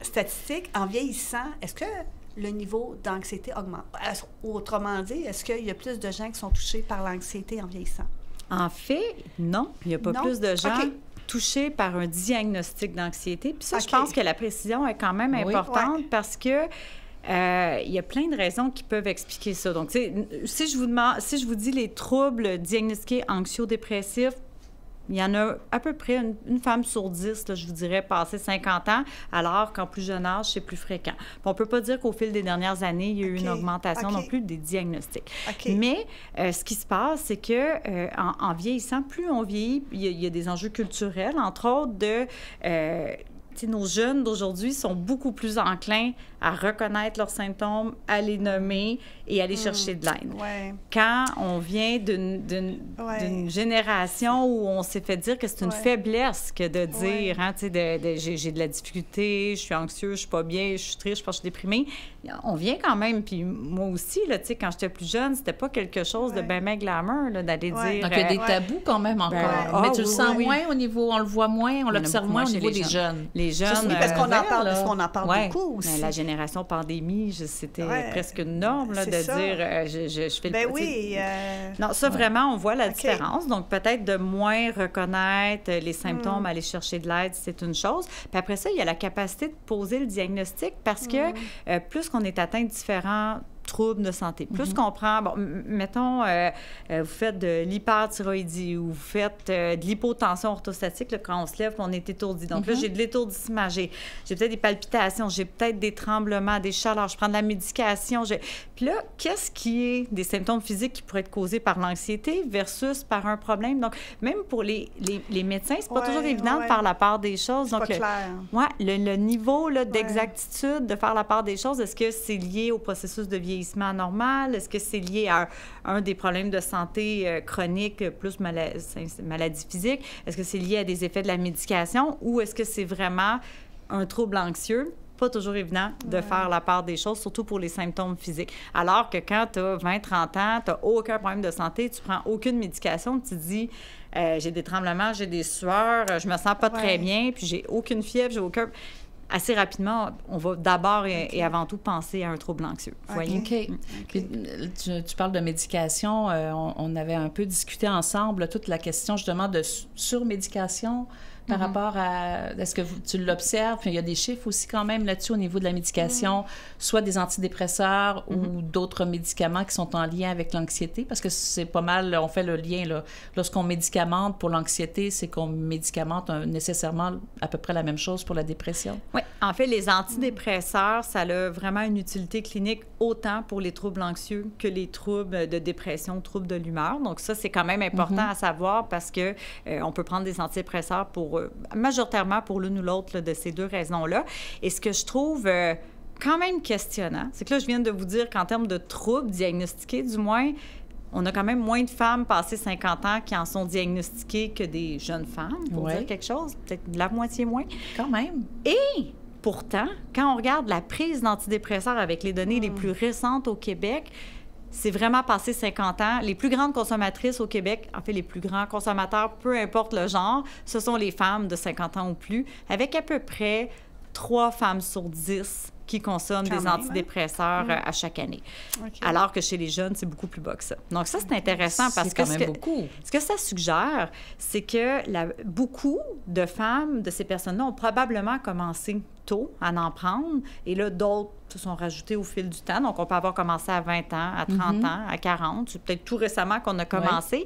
Speaker 3: statistiques, en vieillissant, est-ce que le niveau d'anxiété augmente? Autrement dit, est-ce qu'il y a plus de gens qui sont touchés par l'anxiété en vieillissant?
Speaker 4: En fait, non. Il n'y a pas plus de gens touchés par un diagnostic d'anxiété. Puis ça, je pense que la précision est quand même importante parce que il y a plein de raisons qui peuvent expliquer ça. Donc, si je vous dis les troubles diagnostiqués anxio-dépressifs, il y en a à peu près une femme sur 10, là, je vous dirais, passé 50 ans, alors qu'en plus jeune âge, c'est plus fréquent. Puis on ne peut pas dire qu'au fil des dernières années, il y a eu une augmentation non plus des diagnostics. Mais ce qui se passe, c'est que en vieillissant, plus on vieillit, il y a des enjeux culturels, entre autres de... nos jeunes d'aujourd'hui sont beaucoup plus enclins à reconnaître leurs symptômes, à les nommer et à aller chercher de l'aide. Quand on vient d'une génération où on s'est fait dire que c'est une faiblesse que de dire, hein, j'ai de la difficulté, je suis anxieux, je suis pas bien, je suis triste, je pense que je suis déprimée. On vient quand même, puis moi aussi, là, quand j'étais plus jeune, c'était pas quelque chose de ben glamour d'aller dire...
Speaker 2: Donc, il y a des tabous quand même encore. Mais tu le sens moins au niveau, on le voit moins, on l'observe moins au niveau des jeunes.
Speaker 4: Les jeunes...
Speaker 3: Oui, parce qu'on en parle beaucoup aussi.
Speaker 4: La génération pandémie, c'était presque une norme là, de dire je fais le Non, ça vraiment, on voit la différence. Donc, peut-être de moins reconnaître les symptômes, aller chercher de l'aide, c'est une chose. Puis après ça, il y a la capacité de poser le diagnostic parce que plus qu'on est atteint de différents troubles de santé. Plus qu'on prend, bon, mettons, vous faites de l'hyperthyroïdie ou vous faites de l'hypotension orthostatique, là, quand on se lève, on est étourdi. Donc là, j'ai de l'étourdissement, j'ai peut-être des palpitations, j'ai peut-être des tremblements, des chaleurs, je prends de la médication. Puis là, qu'est-ce qui est des symptômes physiques qui pourraient être causés par l'anxiété versus par un problème? Donc, même pour les médecins, c'est pas toujours évident de faire la part des choses.
Speaker 3: C'est
Speaker 4: donc,
Speaker 3: pas clair.
Speaker 4: Le niveau là, d'exactitude de faire la part des choses, est-ce que c'est lié au processus de vieillissement normal? Est-ce que c'est lié à un des problèmes de santé chronique plus maladie physique? Est-ce que c'est lié à des effets de la médication ou est-ce que c'est vraiment un trouble anxieux? Pas toujours évident de faire la part des choses, surtout pour les symptômes physiques. Alors que quand tu as 20-30 ans, tu n'as aucun problème de santé, tu prends aucune médication, tu te dis j'ai des tremblements, j'ai des sueurs, je me sens pas très bien, puis j'ai aucune fièvre, j'ai aucun... Assez rapidement, on va d'abord et avant tout penser à un trouble anxieux. Voyez?
Speaker 2: Puis, tu parles de médication. On avait un peu discuté ensemble toute la question justement de surmédication par rapport à... Est-ce que tu l'observes? Puis il y a des chiffres aussi quand même là-dessus au niveau de la médication, soit des antidépresseurs ou d'autres médicaments qui sont en lien avec l'anxiété, parce que c'est pas mal, on fait le lien, là. Lorsqu'on médicamente pour l'anxiété, c'est qu'on médicamente nécessairement à peu près la même chose pour la dépression.
Speaker 4: Oui, en fait, les antidépresseurs, ça a vraiment une utilité clinique autant pour les troubles anxieux que les troubles de dépression, troubles de l'humeur. Donc ça, c'est quand même important à savoir parce que on peut prendre des antidépresseurs pour majoritairement pour l'une ou l'autre de ces deux raisons-là. Et ce que je trouve quand même questionnant, c'est que là, je viens de vous dire qu'en termes de troubles diagnostiqués, du moins, on a quand même moins de femmes passées 50 ans qui en sont diagnostiquées que des jeunes femmes, pour dire quelque chose, peut-être la moitié moins.
Speaker 2: Quand même.
Speaker 4: Et pourtant, quand on regarde la prise d'antidépresseurs avec les données les plus récentes au Québec, c'est vraiment passé 50 ans. Les plus grandes consommatrices au Québec, en fait, les plus grands consommateurs, peu importe le genre, ce sont les femmes de 50 ans ou plus, avec à peu près 3 femmes sur 10 qui consomment des antidépresseurs à chaque année. Alors que chez les jeunes, c'est beaucoup plus bas que ça. Donc ça, c'est intéressant parce que ce que ça suggère, c'est que beaucoup de femmes de ces personnes-là ont probablement commencé tôt à en prendre et là, d'autres se sont rajoutés au fil du temps. Donc, on peut avoir commencé à 20 ans, à 30 ans, à 40. C'est peut-être tout récemment qu'on a commencé.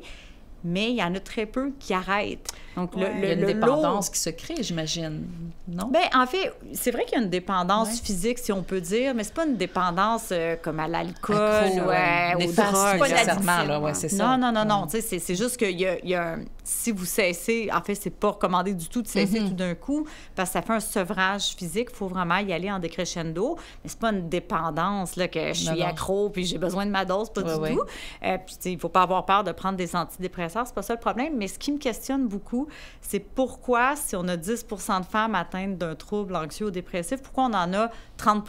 Speaker 4: Mais il y en a très peu qui arrêtent. Donc,
Speaker 2: il y a une dépendance qui se crée, j'imagine, non?
Speaker 4: Bien, en fait, c'est vrai qu'il y a une dépendance physique, si on peut dire, mais c'est pas une dépendance comme à l'alcool ou aux drogues.
Speaker 2: Pas nécessairement, là, c'est ça.
Speaker 4: Non. Tu sais, c'est juste qu'il y a si vous cessez, en fait, c'est pas recommandé du tout de cesser tout d'un coup, parce que ça fait un sevrage physique. Il faut vraiment y aller en décrescendo. Mais c'est pas une dépendance, là, que je suis accro puis j'ai besoin de ma dose, pas du tout. Puis, tu sais, il faut pas avoir peur de prendre des antidépresseurs. C'est pas ça le problème, mais ce qui me questionne beaucoup, c'est pourquoi, si on a 10 de femmes atteintes d'un trouble anxieux ou dépressif, pourquoi on en a 30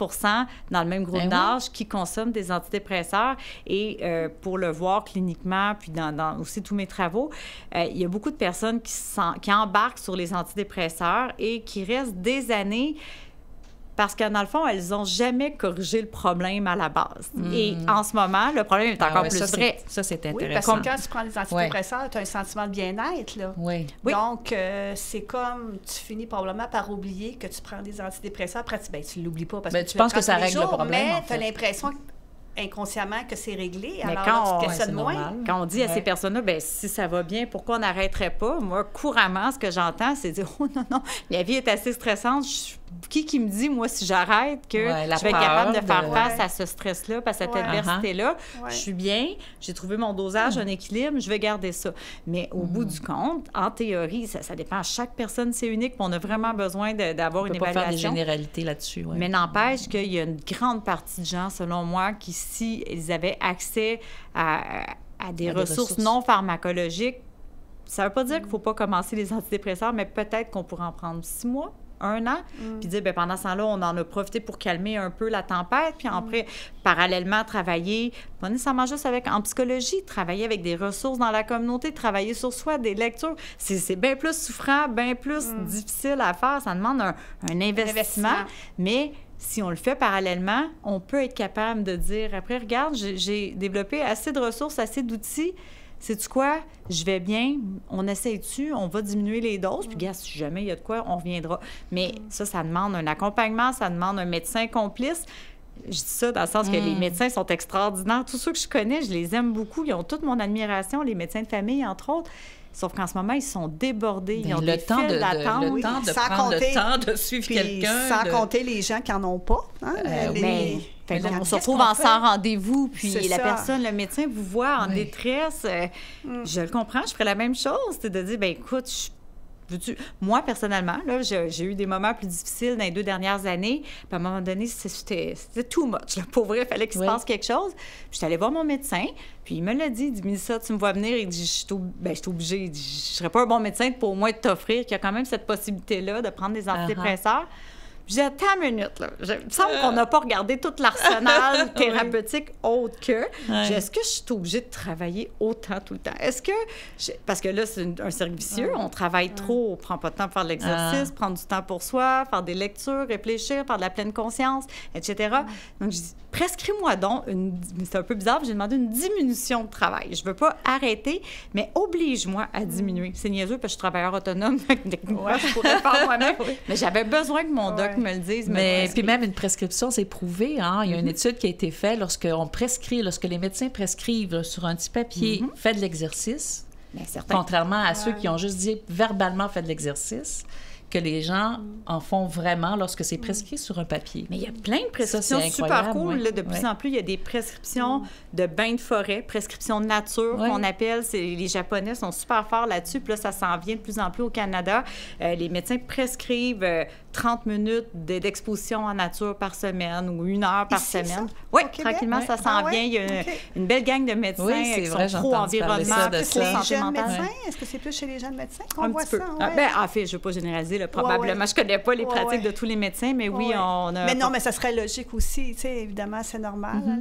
Speaker 4: dans le même groupe d'âge qui consomment des antidépresseurs? Et pour le voir cliniquement, puis dans aussi tous mes travaux, il y a beaucoup de personnes qui embarquent sur les antidépresseurs et qui restent des années parce que, dans le fond, elles n'ont jamais corrigé le problème à la base. Et en ce moment, le problème est encore plus vrai.
Speaker 2: Ça, c'est intéressant.
Speaker 3: Oui, parce que quand tu prends les antidépresseurs, tu as un sentiment de bien-être, là.
Speaker 2: Oui.
Speaker 3: Donc, c'est comme, tu finis probablement par oublier que tu prends des antidépresseurs. Après, tu l'oublies pas parce que
Speaker 2: tu penses que ça règle le problème,
Speaker 3: mais
Speaker 2: en fait.
Speaker 3: tu as l'impression inconsciemment que c'est réglé.
Speaker 4: Mais
Speaker 3: Alors
Speaker 4: quand
Speaker 3: là, tu te
Speaker 4: on-
Speaker 3: questionnes
Speaker 2: c'est
Speaker 3: moins.
Speaker 2: normal.
Speaker 4: Quand on dit à ces personnes-là, bien, si ça va bien, pourquoi on n'arrêterait pas? Moi, couramment, ce que j'entends, c'est dire, oh non, la vie est assez stressante. Qui me dit, moi, si j'arrête, que
Speaker 2: Ouais, la
Speaker 4: je vais être
Speaker 2: peur
Speaker 4: capable de faire
Speaker 2: de-
Speaker 4: face à ce stress-là, à cette
Speaker 3: Ouais.
Speaker 4: adversité-là?
Speaker 3: Ouais.
Speaker 4: Je suis bien, j'ai trouvé mon dosage, un équilibre, je vais garder ça. Mais au bout du compte, en théorie, ça dépend. Chaque personne, c'est unique, puis on a vraiment besoin d'avoir
Speaker 2: On
Speaker 4: une
Speaker 2: peut pas faire des
Speaker 4: évaluation.
Speaker 2: généralités là-dessus. Ouais.
Speaker 4: Mais n'empêche qu'il y a une grande partie de gens, selon moi, qui, si ils avaient accès à des ressources non pharmacologiques, ça ne veut pas dire qu'il ne faut pas commencer les antidépresseurs, mais peut-être qu'on pourrait en prendre 6 mois, 1 an, puis dire, bien, pendant ce temps-là, on en a profité pour calmer un peu la tempête, puis après, parallèlement, travailler, pas nécessairement juste en psychologie, travailler avec des ressources dans la communauté, travailler sur soi, des lectures. C'est bien plus souffrant, bien plus difficile à faire. Ça demande un investissement, mais si on le fait parallèlement, on peut être capable de dire, après, regarde, j'ai développé assez de ressources, assez d'outils. Sais-tu quoi? Je vais bien, on essaie dessus, on va diminuer les doses, puis gars, si jamais il y a de quoi, on reviendra. Mais ça demande un accompagnement, ça demande un médecin complice. Je dis ça dans le sens que les médecins sont extraordinaires. Tous ceux que je connais, je les aime beaucoup. Ils ont toute mon admiration, les médecins de famille, entre autres. Sauf qu'en ce moment, ils sont débordés. Ils ont des files d'attente.
Speaker 2: Le temps de
Speaker 3: Sans
Speaker 2: prendre
Speaker 3: compter-
Speaker 2: le temps de suivre
Speaker 3: Puis
Speaker 2: quelqu'un.
Speaker 3: sans
Speaker 2: de-
Speaker 3: compter les gens qui n'en ont pas. Hein, les-
Speaker 4: Ben, fait qu'on
Speaker 3: les-
Speaker 4: se
Speaker 2: qu'est-ce
Speaker 4: retrouve
Speaker 2: qu'on
Speaker 4: en
Speaker 2: fait?
Speaker 4: sans rendez-vous, puis
Speaker 3: C'est
Speaker 4: la
Speaker 3: ça.
Speaker 4: personne, le médecin, vous voit en
Speaker 2: Oui.
Speaker 4: détresse. Je le comprends, je ferais la même chose. C'est de dire, ben écoute, moi, personnellement, là, j'ai eu des moments plus difficiles dans les 2 dernières années. Puis à un moment donné, c'était too much. Là. Pour vrai, il fallait qu'il se
Speaker 2: Oui.
Speaker 4: passe quelque chose. Puis je suis allée voir mon médecin, puis il me l'a dit. Il dit, Mélissa, tu me vois venir. Il dit, je suis obligée. Il dit, je serais pas un bon médecin pour au moins t'offrir qu'il y a quand même cette possibilité-là de prendre des antidépresseurs. J'ai attends une minute, là. Il me semble qu'on n'a pas regardé tout l'arsenal thérapeutique autre que.
Speaker 2: Ouais.
Speaker 4: Est-ce que je suis obligée de travailler autant tout le temps? Est-ce que... Parce que là, c'est un cercle vicieux. On travaille trop, on prend pas de temps pour faire de l'exercice, prendre du temps pour soi, faire des lectures, réfléchir, faire de la pleine conscience, etc. Donc, je dis, prescris-moi donc c'est un peu bizarre, j'ai demandé une diminution de travail. Je veux pas arrêter, mais oblige-moi à diminuer. C'est niaiseux parce que je suis travailleur autonome. Moi, je pourrais faire moi-même. Mais j'avais besoin que mon doc me le dise.
Speaker 2: Mais puis même une prescription, c'est prouvé. Hein? Il y a une étude qui a été faite lorsque les médecins prescrivent là, sur un petit papier, fait de l'exercice,
Speaker 4: Bien, certain.
Speaker 2: contrairement à ceux qui ont juste dit verbalement fait de l'exercice, que les gens en font vraiment lorsque c'est prescrit sur un papier.
Speaker 4: Mais il y a plein de prescriptions
Speaker 2: c'est
Speaker 4: super
Speaker 2: incroyable,
Speaker 4: cool.
Speaker 2: ouais.
Speaker 4: Là, de plus en plus, il y a des prescriptions de bains de forêt, prescriptions de nature
Speaker 2: Ouais.
Speaker 4: qu'on appelle. Les Japonais sont super forts là-dessus. Puis là, ça s'en vient de plus en plus au Canada. Les médecins prescrivent 30 minutes d'exposition en nature par semaine ou 1 heure par
Speaker 3: Ici,
Speaker 4: semaine.
Speaker 3: ça?
Speaker 4: Oui,
Speaker 3: Au Québec?
Speaker 4: tranquillement, ça
Speaker 3: Ouais.
Speaker 4: s'en
Speaker 3: Ah ouais?
Speaker 4: vient. Il y a
Speaker 3: OK.
Speaker 4: une belle gang de médecins
Speaker 2: Oui, c'est
Speaker 4: qui
Speaker 2: vrai,
Speaker 4: sont
Speaker 2: j'ai entendu parler
Speaker 4: pro-environnement,
Speaker 2: ça de
Speaker 3: Est-ce que
Speaker 2: ça.
Speaker 3: les
Speaker 4: pro-santé
Speaker 3: jeunes
Speaker 4: mentale.
Speaker 3: médecins? Est-ce que c'est plus chez les jeunes médecins qu'on
Speaker 4: Un
Speaker 3: voit
Speaker 4: petit peu.
Speaker 3: ça?
Speaker 4: Ah,
Speaker 3: Ouais.
Speaker 4: ben, en fait, je ne veux pas généraliser, là, probablement. Je ne connais pas les
Speaker 3: Ouais,
Speaker 4: pratiques
Speaker 3: ouais.
Speaker 4: de tous les médecins, mais oui,
Speaker 3: Ouais.
Speaker 4: on a...
Speaker 3: Mais non, mais ça serait logique aussi. Tu sais, évidemment, c'est normal. hein,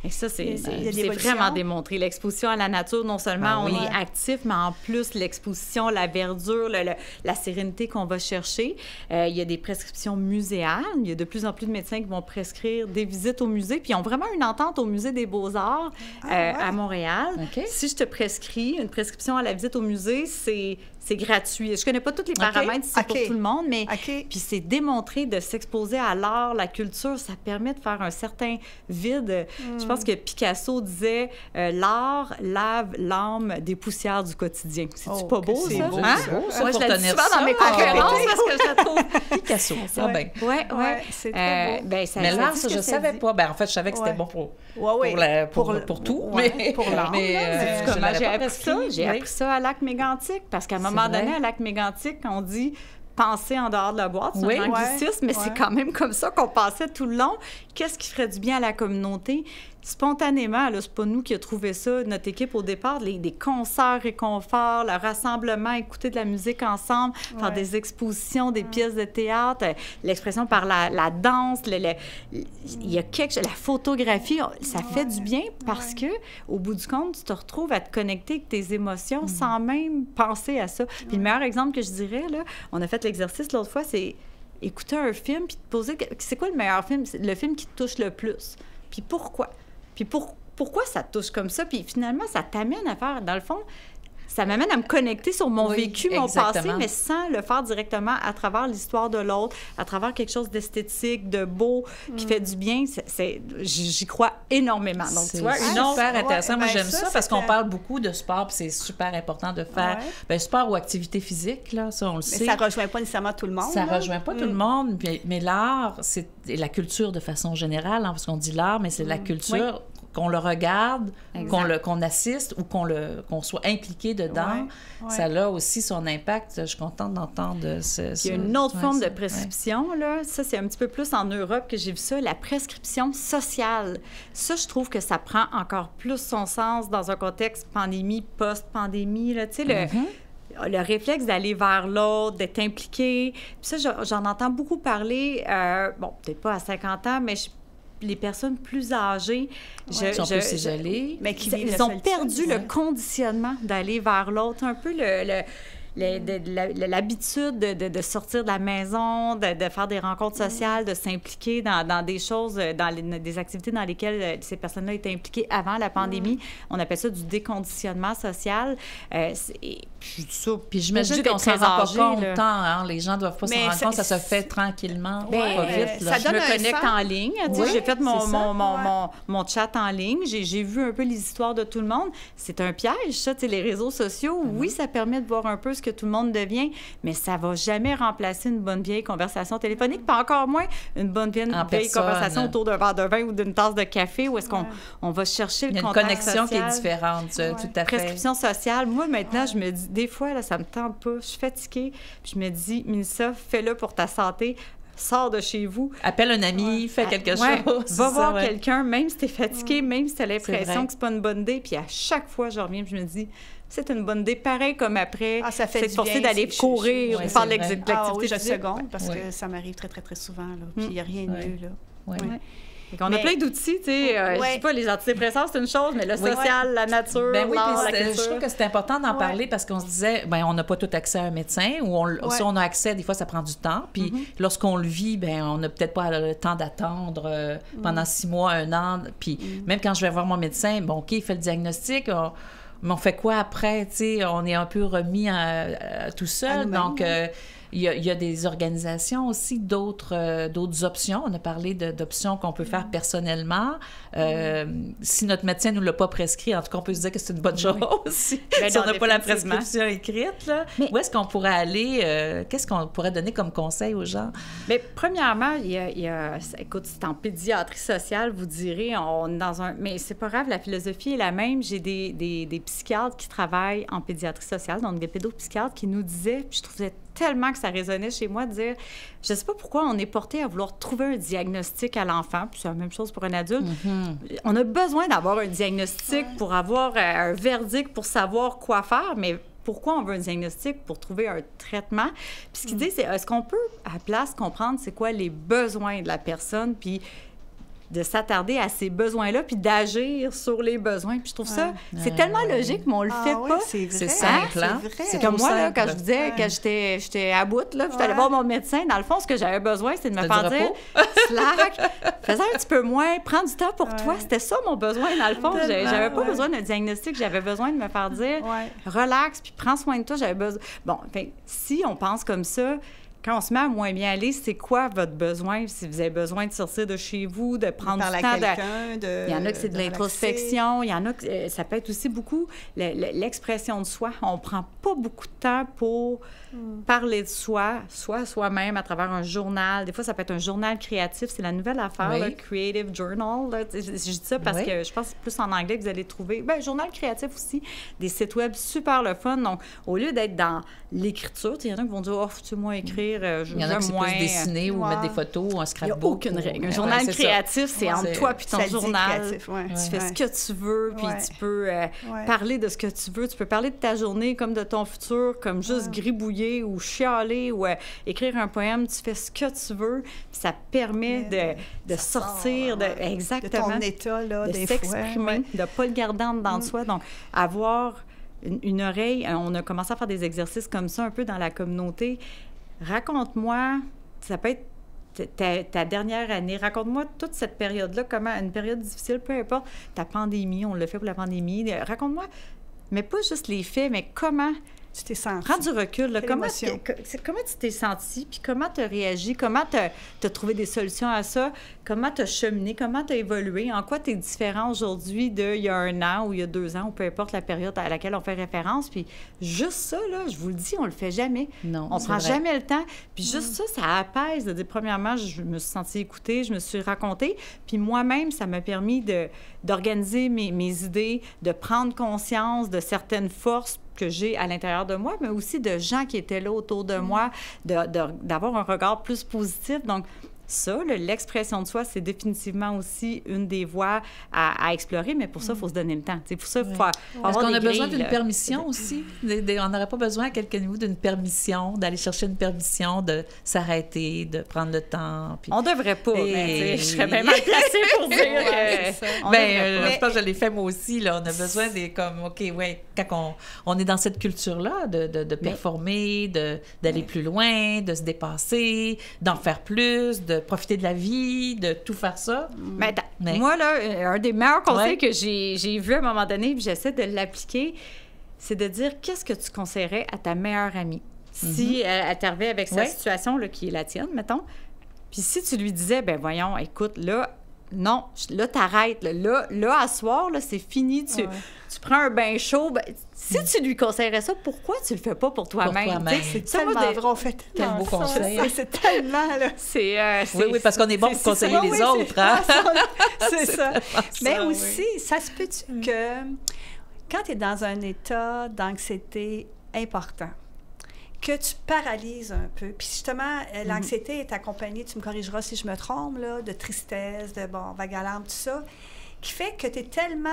Speaker 4: Et ça,
Speaker 3: Il y a
Speaker 4: c'est
Speaker 3: l'évolution.
Speaker 4: vraiment démontré. L'exposition à la nature, non seulement
Speaker 2: Ben oui.
Speaker 4: on est actif, mais en plus, l'exposition, la verdure, la sérénité qu'on va chercher. Il y a des prescriptions muséales. Il y a de plus en plus de médecins qui vont prescrire des visites au musée. Puis ils ont vraiment une entente au Musée des Beaux-Arts à Montréal.
Speaker 2: OK.
Speaker 4: Si je te prescris une prescription à la visite au musée, c'est gratuit. Je connais pas tous les paramètres, si c'est pour
Speaker 3: OK.
Speaker 4: tout le monde, mais
Speaker 3: OK.
Speaker 4: puis c'est démontré de s'exposer à l'art, la culture, ça permet de faire un certain vide. Je pense que Picasso disait l'art lave l'âme des poussières du quotidien. C'est-tu pas beau,
Speaker 3: c'est
Speaker 4: ça?
Speaker 3: beau,
Speaker 4: Hein?
Speaker 2: c'est beau, ça,
Speaker 4: Moi,
Speaker 2: pour
Speaker 4: je la dis
Speaker 2: tenir
Speaker 4: souvent
Speaker 2: ça.
Speaker 4: dans mes conférences parce que je la trouve...
Speaker 2: Picasso. Ah ben.
Speaker 3: Ouais, c'est très beau.
Speaker 4: Ben, ça,
Speaker 2: Mais
Speaker 4: ça
Speaker 2: l'art,
Speaker 4: dit
Speaker 2: ça,
Speaker 4: ce
Speaker 2: je
Speaker 4: que ça
Speaker 2: savais
Speaker 4: dit.
Speaker 2: pas. Ben, en fait, je savais que c'était
Speaker 3: Ouais.
Speaker 2: bon pour
Speaker 3: Ouais.
Speaker 2: pour tout.
Speaker 3: Ouais,
Speaker 2: Mais
Speaker 3: pour l'art,
Speaker 2: mais,
Speaker 3: là, mais
Speaker 2: je
Speaker 4: Comment
Speaker 2: l'avais
Speaker 4: j'ai
Speaker 2: pas
Speaker 4: appris ça?
Speaker 2: prescrit.
Speaker 4: J'ai
Speaker 2: Oui.
Speaker 4: appris ça à Lac-Mégantic, parce qu'à un
Speaker 2: C'est
Speaker 4: moment donné,
Speaker 2: vrai.
Speaker 4: à Lac-Mégantic, on dit penser en dehors de la boîte, c'est
Speaker 2: Oui.
Speaker 4: un anglicisme, mais
Speaker 3: Ouais.
Speaker 4: c'est quand même comme ça qu'on pensait tout le long. Qu'est-ce qui ferait du bien à la communauté? Spontanément, là, c'est pas nous qui a trouvé ça, notre équipe au départ, des concerts réconforts, le rassemblement, écouter de la musique ensemble, faire
Speaker 3: Ouais.
Speaker 4: des expositions, des pièces de théâtre, l'expression par la danse, il y a quelque chose, la photographie, ça fait du bien parce que au bout du compte, tu te retrouves à te connecter avec tes émotions sans même penser à ça. Puis le meilleur exemple que je dirais, là, on a fait l'exercice l'autre fois, c'est écouter un film puis te poser, c'est quoi le meilleur film? C'est le film qui te touche le plus. Puis pourquoi? Puis pourquoi ça te touche comme ça? Puis finalement, ça t'amène à faire, dans le fond, ça m'amène à me connecter sur mon
Speaker 2: Oui,
Speaker 4: vécu, mon
Speaker 2: exactement.
Speaker 4: passé, mais sans le faire directement à travers l'histoire de l'autre, à travers quelque chose d'esthétique, de beau, qui fait du bien. J'y crois énormément. Donc, tu vois,
Speaker 2: une super intéressant.
Speaker 3: Ouais,
Speaker 2: Moi,
Speaker 3: ben
Speaker 2: j'aime ça parce qu'on
Speaker 3: c'était-
Speaker 2: parle beaucoup de sport, puis c'est super important de faire sport ou activité physique, là, ça, on le
Speaker 3: Mais
Speaker 2: sait.
Speaker 3: ça rejoint pas nécessairement tout le monde.
Speaker 2: Ça
Speaker 3: là.
Speaker 2: rejoint pas tout le monde, mais l'art, c'est et la culture de façon générale, hein, parce qu'on dit l'art, mais c'est la culture, qu'on le regarde, qu'on assiste ou qu'on soit impliqué dedans. Ça a aussi son impact. Je suis contente d'entendre
Speaker 4: Il y a une autre forme de prescription, là. Ça, c'est un petit peu plus en Europe que j'ai vu ça, la prescription sociale. Ça, je trouve que ça prend encore plus son sens dans un contexte pandémie, post-pandémie, là. Tu sais, le réflexe d'aller vers l'autre, d'être impliqué. Puis ça, j'en entends beaucoup parler, bon, peut-être pas à 50 ans, mais les personnes plus âgées...
Speaker 2: Ils sont plus isolées.
Speaker 3: Mais qui
Speaker 4: ils ont perdu le conditionnement d'aller vers l'autre. Un peu l'habitude de sortir de la maison, de faire des rencontres sociales, de s'impliquer dans des choses, des activités dans lesquelles ces personnes-là étaient impliquées avant la pandémie. On appelle ça du déconditionnement social.
Speaker 2: Puis j'imagine qu'on s'en rend pas compte tant, hein? Les gens ne doivent pas s'en rendre compte, ça se fait tranquillement, pas vite. Là.
Speaker 4: Je me connecte en ligne. J'ai fait mon chat en ligne. J'ai vu un peu les histoires de tout le monde. C'est un piège, ça, les réseaux sociaux. Oui, ça permet de voir un peu ce que tout le monde devient, mais ça va jamais remplacer une bonne vieille conversation téléphonique, pas encore moins une bonne vieille conversation autour d'un verre de vin ou d'une tasse de café, où est-ce qu'on va chercher le contact social.
Speaker 2: Il y a une connexion qui est différente, tout à fait.
Speaker 4: Prescription sociale. Moi, maintenant, je me dis, des fois, là, ça me tente pas, je suis fatiguée, puis je me dis, Mélissa, fais-le pour ta santé. Sors de chez vous.
Speaker 2: Appelle un ami, fais quelque chose.
Speaker 4: Va voir quelqu'un, même si t'es fatigué, même si t'as l'impression que c'est pas une bonne idée. Puis à chaque fois, je reviens et je me dis, c'est une bonne idée. Pareil comme après, c'est de forcer d'aller courir ou faire l'activité
Speaker 3: oui, je
Speaker 4: physique.
Speaker 3: seconde, parce que ça m'arrive très, très, très souvent. Là. Puis il n'y a rien de mieux. Là.
Speaker 4: On a plein d'outils, tu sais. Je dis pas, les antidépresseurs, c'est une chose, mais le social, la nature, l'art, la culture.
Speaker 2: Je trouve que c'est important d'en parler parce qu'on se disait, on n'a pas tout accès à un médecin, ou si on a accès, des fois, ça prend du temps. Puis lorsqu'on le vit, on n'a peut-être pas le temps d'attendre pendant 6 mois, 1 an. Puis même quand je vais voir mon médecin, OK, il fait le diagnostic, mais on fait quoi après? Tu sais, on est un peu remis tout seul. Donc, il y a des organisations aussi, d'autres options. On a parlé d'options qu'on peut faire personnellement. Si notre médecin ne nous l'a pas prescrit, en tout cas, on peut se dire que c'est une bonne chose. Si on n'a pas la prescription écrite, là. Où est-ce qu'on pourrait aller? Qu'est-ce qu'on pourrait donner comme conseil aux gens?
Speaker 4: Bien, premièrement, il y a écoute, c'est en pédiatrie sociale, vous direz, mais c'est pas grave, la philosophie est la même. J'ai des psychiatres qui travaillent en pédiatrie sociale, donc des pédopsychiatres qui nous disaient, puis je trouvais tellement que ça résonnait chez moi de dire, je sais pas pourquoi on est porté à vouloir trouver un diagnostic à l'enfant, puis c'est la même chose pour un adulte. On a besoin d'avoir un diagnostic pour avoir un verdict, pour savoir quoi faire, mais pourquoi on veut un diagnostic? Pour trouver un traitement. Puis ce qu'il dit, c'est, est-ce qu'on peut, à la place, comprendre c'est quoi les besoins de la personne, puis de s'attarder à ces besoins-là, puis d'agir sur les besoins. Puis je trouve ça, c'est tellement logique, mais on le fait pas.
Speaker 3: C'est vrai.
Speaker 2: C'est simple, hein?
Speaker 3: C'est
Speaker 4: comme moi, là, quand je disais que j'étais à bout, là, puis j'allais voir mon médecin, dans le fond, ce que j'avais besoin, c'est de me faire dire, slack, fais un petit peu moins, prends du temps pour toi. C'était ça, mon besoin, dans le fond. J'avais pas besoin d'un diagnostic, j'avais besoin de me faire dire, relax, puis prends soin de toi, j'avais besoin... Bon, enfin, si on pense comme ça, quand on se met à moins bien aller, c'est quoi votre besoin? Si vous avez besoin de sortir de chez vous, de prendre du temps... Il y en a que c'est de l'introspection, il y en a que ça peut être aussi beaucoup l'expression de soi. On prend pas beaucoup de temps pour parler de soi, soit soi-même à travers un journal. Des fois, ça peut être un journal créatif. C'est la nouvelle affaire, le Creative Journal. Là. Je dis ça parce que je pense que c'est plus en anglais que vous allez trouver. Bien, journal créatif aussi, des sites web super le fun. Donc, au lieu d'être dans l'écriture, il y en a qui vont dire « Oh, tu moi écrire, il y en a qui
Speaker 2: plus dessiner ou mettre des photos ou un scrapbook.
Speaker 4: Il n'y a aucune règle. Un journal créatif, c'est entre toi puis ton journal. Tu fais ce que tu veux, puis tu peux parler de ce que tu veux. Tu peux parler de ta journée comme de ton futur, comme juste gribouiller ou chialer ou écrire un poème. Tu fais ce que tu veux, puis ça permet de sortir exactement,
Speaker 3: de ton état, là,
Speaker 4: de s'exprimer, de ne pas le garder en dedans de soi. Donc, avoir une oreille, on a commencé à faire des exercices comme ça un peu dans la communauté. Raconte-moi, ça peut être ta dernière année, raconte-moi toute cette période-là, comment, une période difficile, peu importe, ta pandémie, on l'a fait pour la pandémie, raconte-moi mais pas juste les faits, mais comment...
Speaker 3: Tu t'es senti.
Speaker 4: Prends du recul. Là, comment
Speaker 3: émotion?
Speaker 4: comment tu t'es senti, puis comment tu as réagi, comment tu as trouvé des solutions à ça, comment tu as cheminé, comment tu as évolué, en quoi tu es différent aujourd'hui d'il y a 1 an ou il y a 2 ans, ou peu importe la période à laquelle on fait référence. Puis juste ça, là, je vous le dis, on le fait jamais.
Speaker 2: Non,
Speaker 4: on
Speaker 2: c'est
Speaker 4: prend
Speaker 2: vrai.
Speaker 4: jamais le temps. Puis juste ça apaise. De dire, premièrement, je me suis sentie écoutée, je me suis racontée. Puis moi-même, ça m'a permis d'organiser mes idées, de prendre conscience de certaines forces que j'ai à l'intérieur de moi, mais aussi de gens qui étaient là autour de moi, d'avoir un regard plus positif. Donc, ça, l'expression de soi, c'est définitivement aussi une des voies à explorer, mais pour ça, il faut se donner le temps. T'sais, pour ça, il faut
Speaker 2: Est-ce qu'on a besoin d'une permission aussi? On n'aurait pas besoin à quelqu'un de vous d'une permission, d'aller chercher une permission, de s'arrêter, de prendre le temps? Puis...
Speaker 4: On devrait pas, mais je serais bien mal placée pour dire que...
Speaker 2: Je pense que je l'ai fait moi aussi. Là. On a besoin des... Comme, OK, ouais, quand on est dans cette culture-là de performer, d'aller plus loin, de se dépasser, d'en faire plus, de profiter de la vie, de tout faire ça.
Speaker 4: Mais moi, là, un des meilleurs conseils que j'ai vu à un moment donné, puis j'essaie de l'appliquer, c'est de dire qu'est-ce que tu conseillerais à ta meilleure amie si elle t'arrivait avec sa situation là, qui est la tienne, mettons. Puis si tu lui disais, ben voyons, écoute, là, non, là, t'arrêtes. Là, à soir, là, c'est fini. Tu prends un bain chaud. Ben, si tu lui conseillerais ça, pourquoi tu le fais pas pour toi-même?
Speaker 3: C'est tellement vrai. On fait
Speaker 2: quel beau conseil.
Speaker 3: C'est tellement, là.
Speaker 2: Oui, parce qu'on est bon pour conseiller les autres. Hein?
Speaker 3: C'est ça. Mais aussi, ça se peut-tu que quand tu es dans un état d'anxiété important, que tu paralyses un peu. Puis justement, l'anxiété est accompagnée, tu me corrigeras si je me trompe, là, de tristesse, de vague à l'âme, tout ça, qui fait que tu es tellement,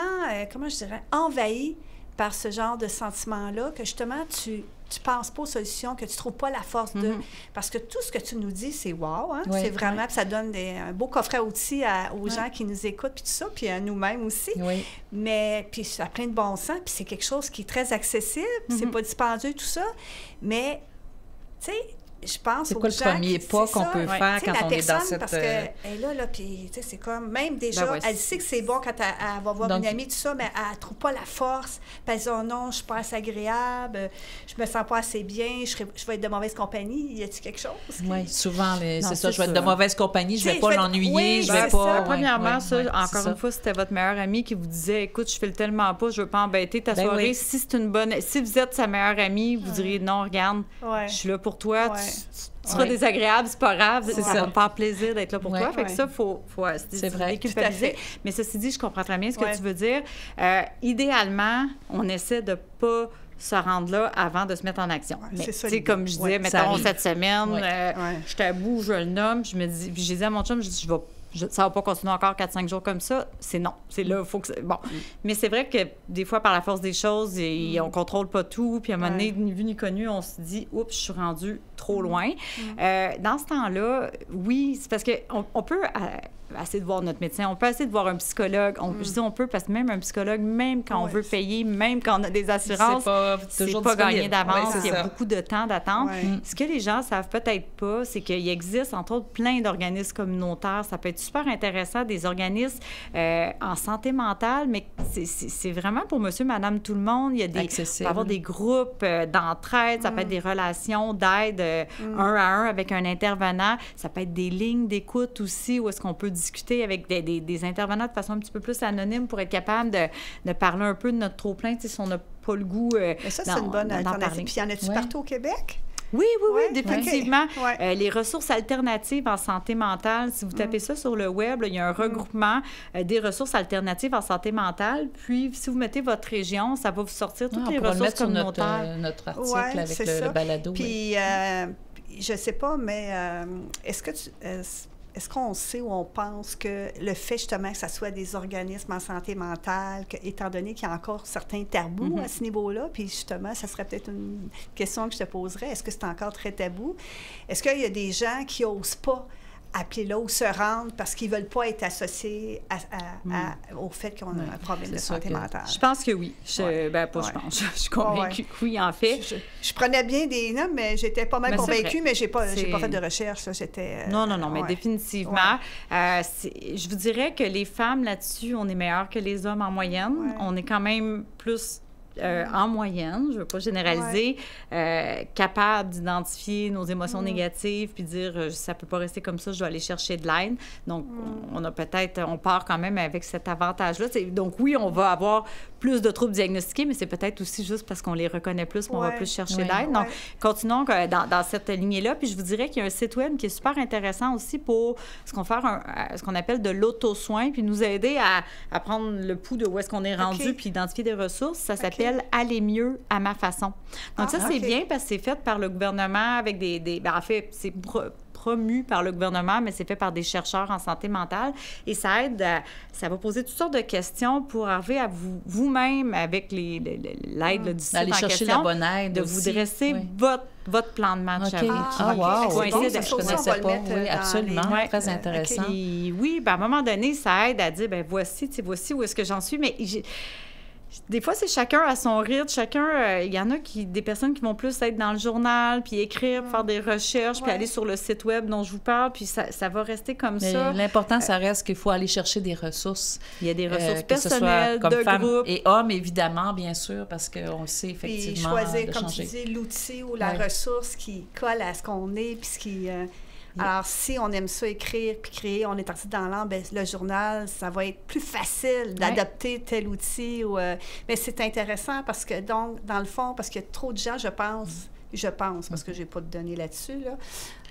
Speaker 3: comment je dirais, envahi par ce genre de sentiment-là que justement, tu penses pas aux solutions, que tu trouves pas la force de... Parce que tout ce que tu nous dis, c'est wow, hein? C'est vraiment... Puis ça donne un beau coffret à outils aux gens qui nous écoutent, puis tout ça, puis à nous-mêmes aussi. Mais, puis ça a plein de bon sens, puis c'est quelque chose qui est très accessible, c'est pas dispendieux, tout ça. Mais, tu sais, je pense
Speaker 2: c'est quoi le premier pas qu'on peut faire quand on est dans cette...
Speaker 3: Parce qu'elle est là, puis, tu sais, c'est comme... Même déjà, elle sait que c'est bon quand elle va voir une amie, tout ça, mais elle trouve pas la force. Puis elle dit, oh non, je suis pas assez agréable, je me sens pas assez bien, je vais être de mauvaise compagnie. Y a-t-il quelque chose?
Speaker 2: Oui, souvent, c'est ça, je vais être de mauvaise compagnie, je vais pas l'ennuyer, je vais
Speaker 4: pas... Premièrement, encore une fois, c'était votre meilleure amie qui vous disait, écoute, je file tellement pas, je veux pas embêter ta soirée. Si c'est une bonne... Si vous êtes sa meilleure amie, vous diriez, non, regarde, je suis là pour toi, tu seras désagréable, c'est pas grave, ça va me faire plaisir d'être là pour toi. Fait que ça, il faut
Speaker 2: c'est vrai,
Speaker 4: déculpabiliser. Mais ceci dit, je comprends très bien ce que tu veux dire. Idéalement, on essaie de pas se rendre là avant de se mettre en action. Mais tu sais, comme je disais, mettons, cette semaine, je suis à bout, je le nomme, je me dis, puis j'ai dit à mon chum, je dis, ça va pas continuer encore 4-5 jours comme ça. C'est non. C'est là, il faut que... Bon. Mais c'est vrai que des fois, par la force des choses, on contrôle pas tout. Puis à un moment donné, ni vu ni connu, on se dit, oups, je suis rendue trop loin. Dans ce temps-là, oui, c'est parce qu'on peut essayer de voir notre médecin, on peut essayer de voir un psychologue. Je dis on peut, parce que même un psychologue, même quand on veut payer, même quand on a des assurances, c'est pas gagné d'avance. Il y a beaucoup de temps d'attente. Ce que les gens savent peut-être pas, c'est qu'il existe, entre autres, plein d'organismes communautaires. Ça peut être super intéressant, des organismes en santé mentale, mais c'est vraiment pour monsieur, madame, tout le monde. Il y a des... Il peut y avoir des groupes d'entraide, ça peut être des relations d'aide un à un avec un intervenant. Ça peut être des lignes d'écoute aussi, où est-ce qu'on peut discuter avec des intervenants de façon un petit peu plus anonyme pour être capable de parler un peu de notre trop-plein, si on n'a pas le goût
Speaker 3: mais ça, c'est une bonne alternative. Puis y en a-tu partout au Québec?
Speaker 4: Oui, définitivement. Les ressources alternatives en santé mentale, si vous tapez ça sur le web, il y a un regroupement des ressources alternatives en santé mentale. Puis, si vous mettez votre région, ça va vous sortir toutes les ressources communautaires.
Speaker 2: Sur notre article avec le balado.
Speaker 3: Puis, je ne sais pas, mais est-ce qu'on sait ou on pense que le fait justement que ça soit des organismes en santé mentale, étant donné qu'il y a encore certains tabous à ce niveau-là, puis justement, ça serait peut-être une question que je te poserais, est-ce que c'est encore très tabou? Est-ce qu'il y a des gens qui n'osent pas appeler là ou se rendre parce qu'ils ne veulent pas être associés au fait qu'on a un problème de santé mentale? Je
Speaker 4: pense que oui. Je suis convaincue que oui, en fait.
Speaker 3: Je prenais bien des noms, mais j'étais pas mal convaincue, mais j'ai pas fait de recherche.
Speaker 4: Non, mais définitivement. Je vous dirais que les femmes, là-dessus, on est meilleures que les hommes en moyenne. On est quand même plus en moyenne, je ne veux pas généraliser, capables d'identifier nos émotions négatives puis dire ça ne peut pas rester comme ça, je dois aller chercher de l'aide. Donc, on part quand même avec cet avantage-là. Donc, oui, on va avoir plus de troubles diagnostiqués, mais c'est peut-être aussi juste parce qu'on les reconnaît plus qu'on va plus chercher d'aide. Donc, continuons dans cette lignée-là. Puis, je vous dirais qu'il y a un site web qui est super intéressant aussi pour ce qu'on appelle de l'auto-soin, puis nous aider à prendre le pouls de où est-ce qu'on est rendu, puis identifier des ressources. Ça s'appelle « Aller mieux à ma façon ». Donc, c'est bien parce que c'est fait par le gouvernement avec en fait, c'est promu par le gouvernement, mais c'est fait par des chercheurs en santé mentale. Et ça aide, ça va poser toutes sortes de questions pour arriver à vous-même, avec l'aide du site
Speaker 2: d'aller
Speaker 4: en
Speaker 2: chercher
Speaker 4: question,
Speaker 2: la bonne aide
Speaker 4: de vous dresser votre plan de match à vous.
Speaker 2: Je connaissais pas. Oui, absolument. Très intéressant.
Speaker 4: Oui, à un moment donné, ça aide à dire, voici où est-ce que j'en suis, mais des fois, c'est chacun à son rythme. Il y en a des personnes qui vont plus être dans le journal, puis écrire, faire des recherches, puis aller sur le site web dont je vous parle, puis ça va rester comme ça.
Speaker 2: L'important, ça reste qu'il faut aller chercher des ressources.
Speaker 4: Il y a des ressources personnelles, de
Speaker 2: femmes
Speaker 4: groupe.
Speaker 2: Et hommes, évidemment, bien sûr, parce qu'on le sait effectivement.
Speaker 3: Puis choisir, comme
Speaker 2: changer.
Speaker 3: tu dis, l'outil ou la ressource qui colle à ce qu'on est, puis ce qui... Alors, si on aime ça écrire puis créer, on est artiste dans l'âme, le journal, ça va être plus facile d'adopter tel outil. Mais c'est intéressant parce que, donc, dans le fond, parce qu'il y a trop de gens, je pense, parce que je n'ai pas de données là-dessus,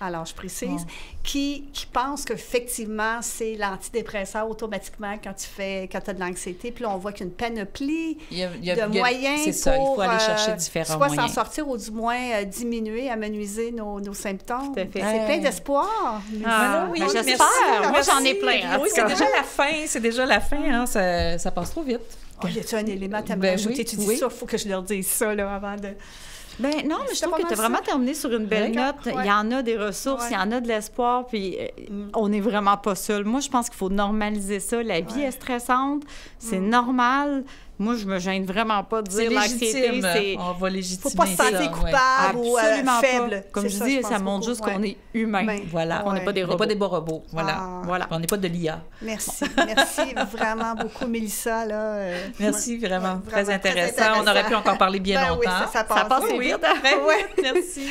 Speaker 3: alors je précise, qui pensent qu'effectivement, c'est l'antidépresseur automatiquement quand tu as de l'anxiété. Puis là, on voit qu'il y a une panoplie de moyens
Speaker 2: c'est ça, il faut aller chercher différents moyens.
Speaker 3: Soit s'en sortir ou du moins diminuer, amenuiser nos symptômes.
Speaker 4: Tout à fait.
Speaker 3: C'est plein d'espoir.
Speaker 2: Oui,
Speaker 4: j'espère. Moi, j'en ai plein.
Speaker 2: Oui, c'est déjà la fin. Hein, ça passe trop vite.
Speaker 3: Y a-t-il un élément à rajouter? Tu dis ça, il faut que je leur dise ça avant de...
Speaker 4: Non, mais je trouve que tu as vraiment terminé sur une belle note. Il y en a des ressources, il y en a de l'espoir, puis on n'est vraiment pas seul. Moi, je pense qu'il faut normaliser ça. La vie est stressante, c'est normal. Moi, je me gêne vraiment pas de dire l'anxiété.
Speaker 2: On va légitimer.
Speaker 3: Faut pas se sentir coupable ou faible.
Speaker 4: Comme je dis, ça montre juste qu'on est humain.
Speaker 2: Voilà.
Speaker 4: On n'est pas des robots.
Speaker 2: On n'est pas des beaux robots. Voilà. On n'est pas de l'IA.
Speaker 3: Merci vraiment beaucoup, Mélissa.
Speaker 2: Merci vraiment. Très intéressant. On aurait pu encore parler bien longtemps.
Speaker 3: Oui, ça passe
Speaker 2: vite. Merci.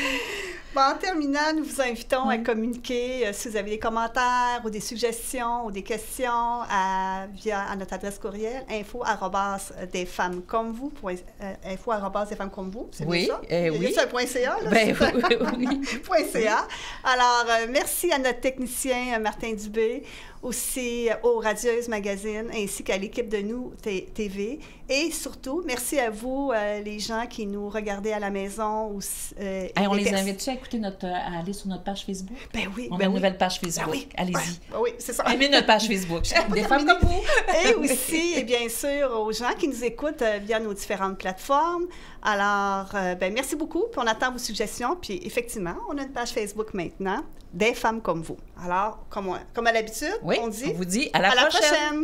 Speaker 3: En terminant, nous vous invitons à communiquer si vous avez des commentaires ou des suggestions ou des questions via notre adresse courriel info@desfemmescomvous. C'est bien ça?
Speaker 2: Oui.
Speaker 3: C'est un .ca, là?
Speaker 2: Oui.
Speaker 3: .ca. Alors, merci à notre technicien Martin Dubé, aussi aux Radieuses Magazine, ainsi qu'à l'équipe de Nous TV. Et surtout, merci à vous, les gens qui nous regardez à la maison.
Speaker 2: On les invite-tu à aller sur notre page Facebook?
Speaker 3: Oui.
Speaker 2: On a une nouvelle page Facebook. Allez-y.
Speaker 3: Oui, c'est ça.
Speaker 2: Aimez notre page Facebook. Des femmes comme vous.
Speaker 3: Et aussi, et bien sûr, aux gens qui nous écoutent via nos différentes plateformes. Alors, merci beaucoup. Puis on attend vos suggestions. Puis effectivement, on a une page Facebook maintenant, Des femmes comme vous. Alors, comme à l'habitude,
Speaker 2: on vous dit à la prochaine.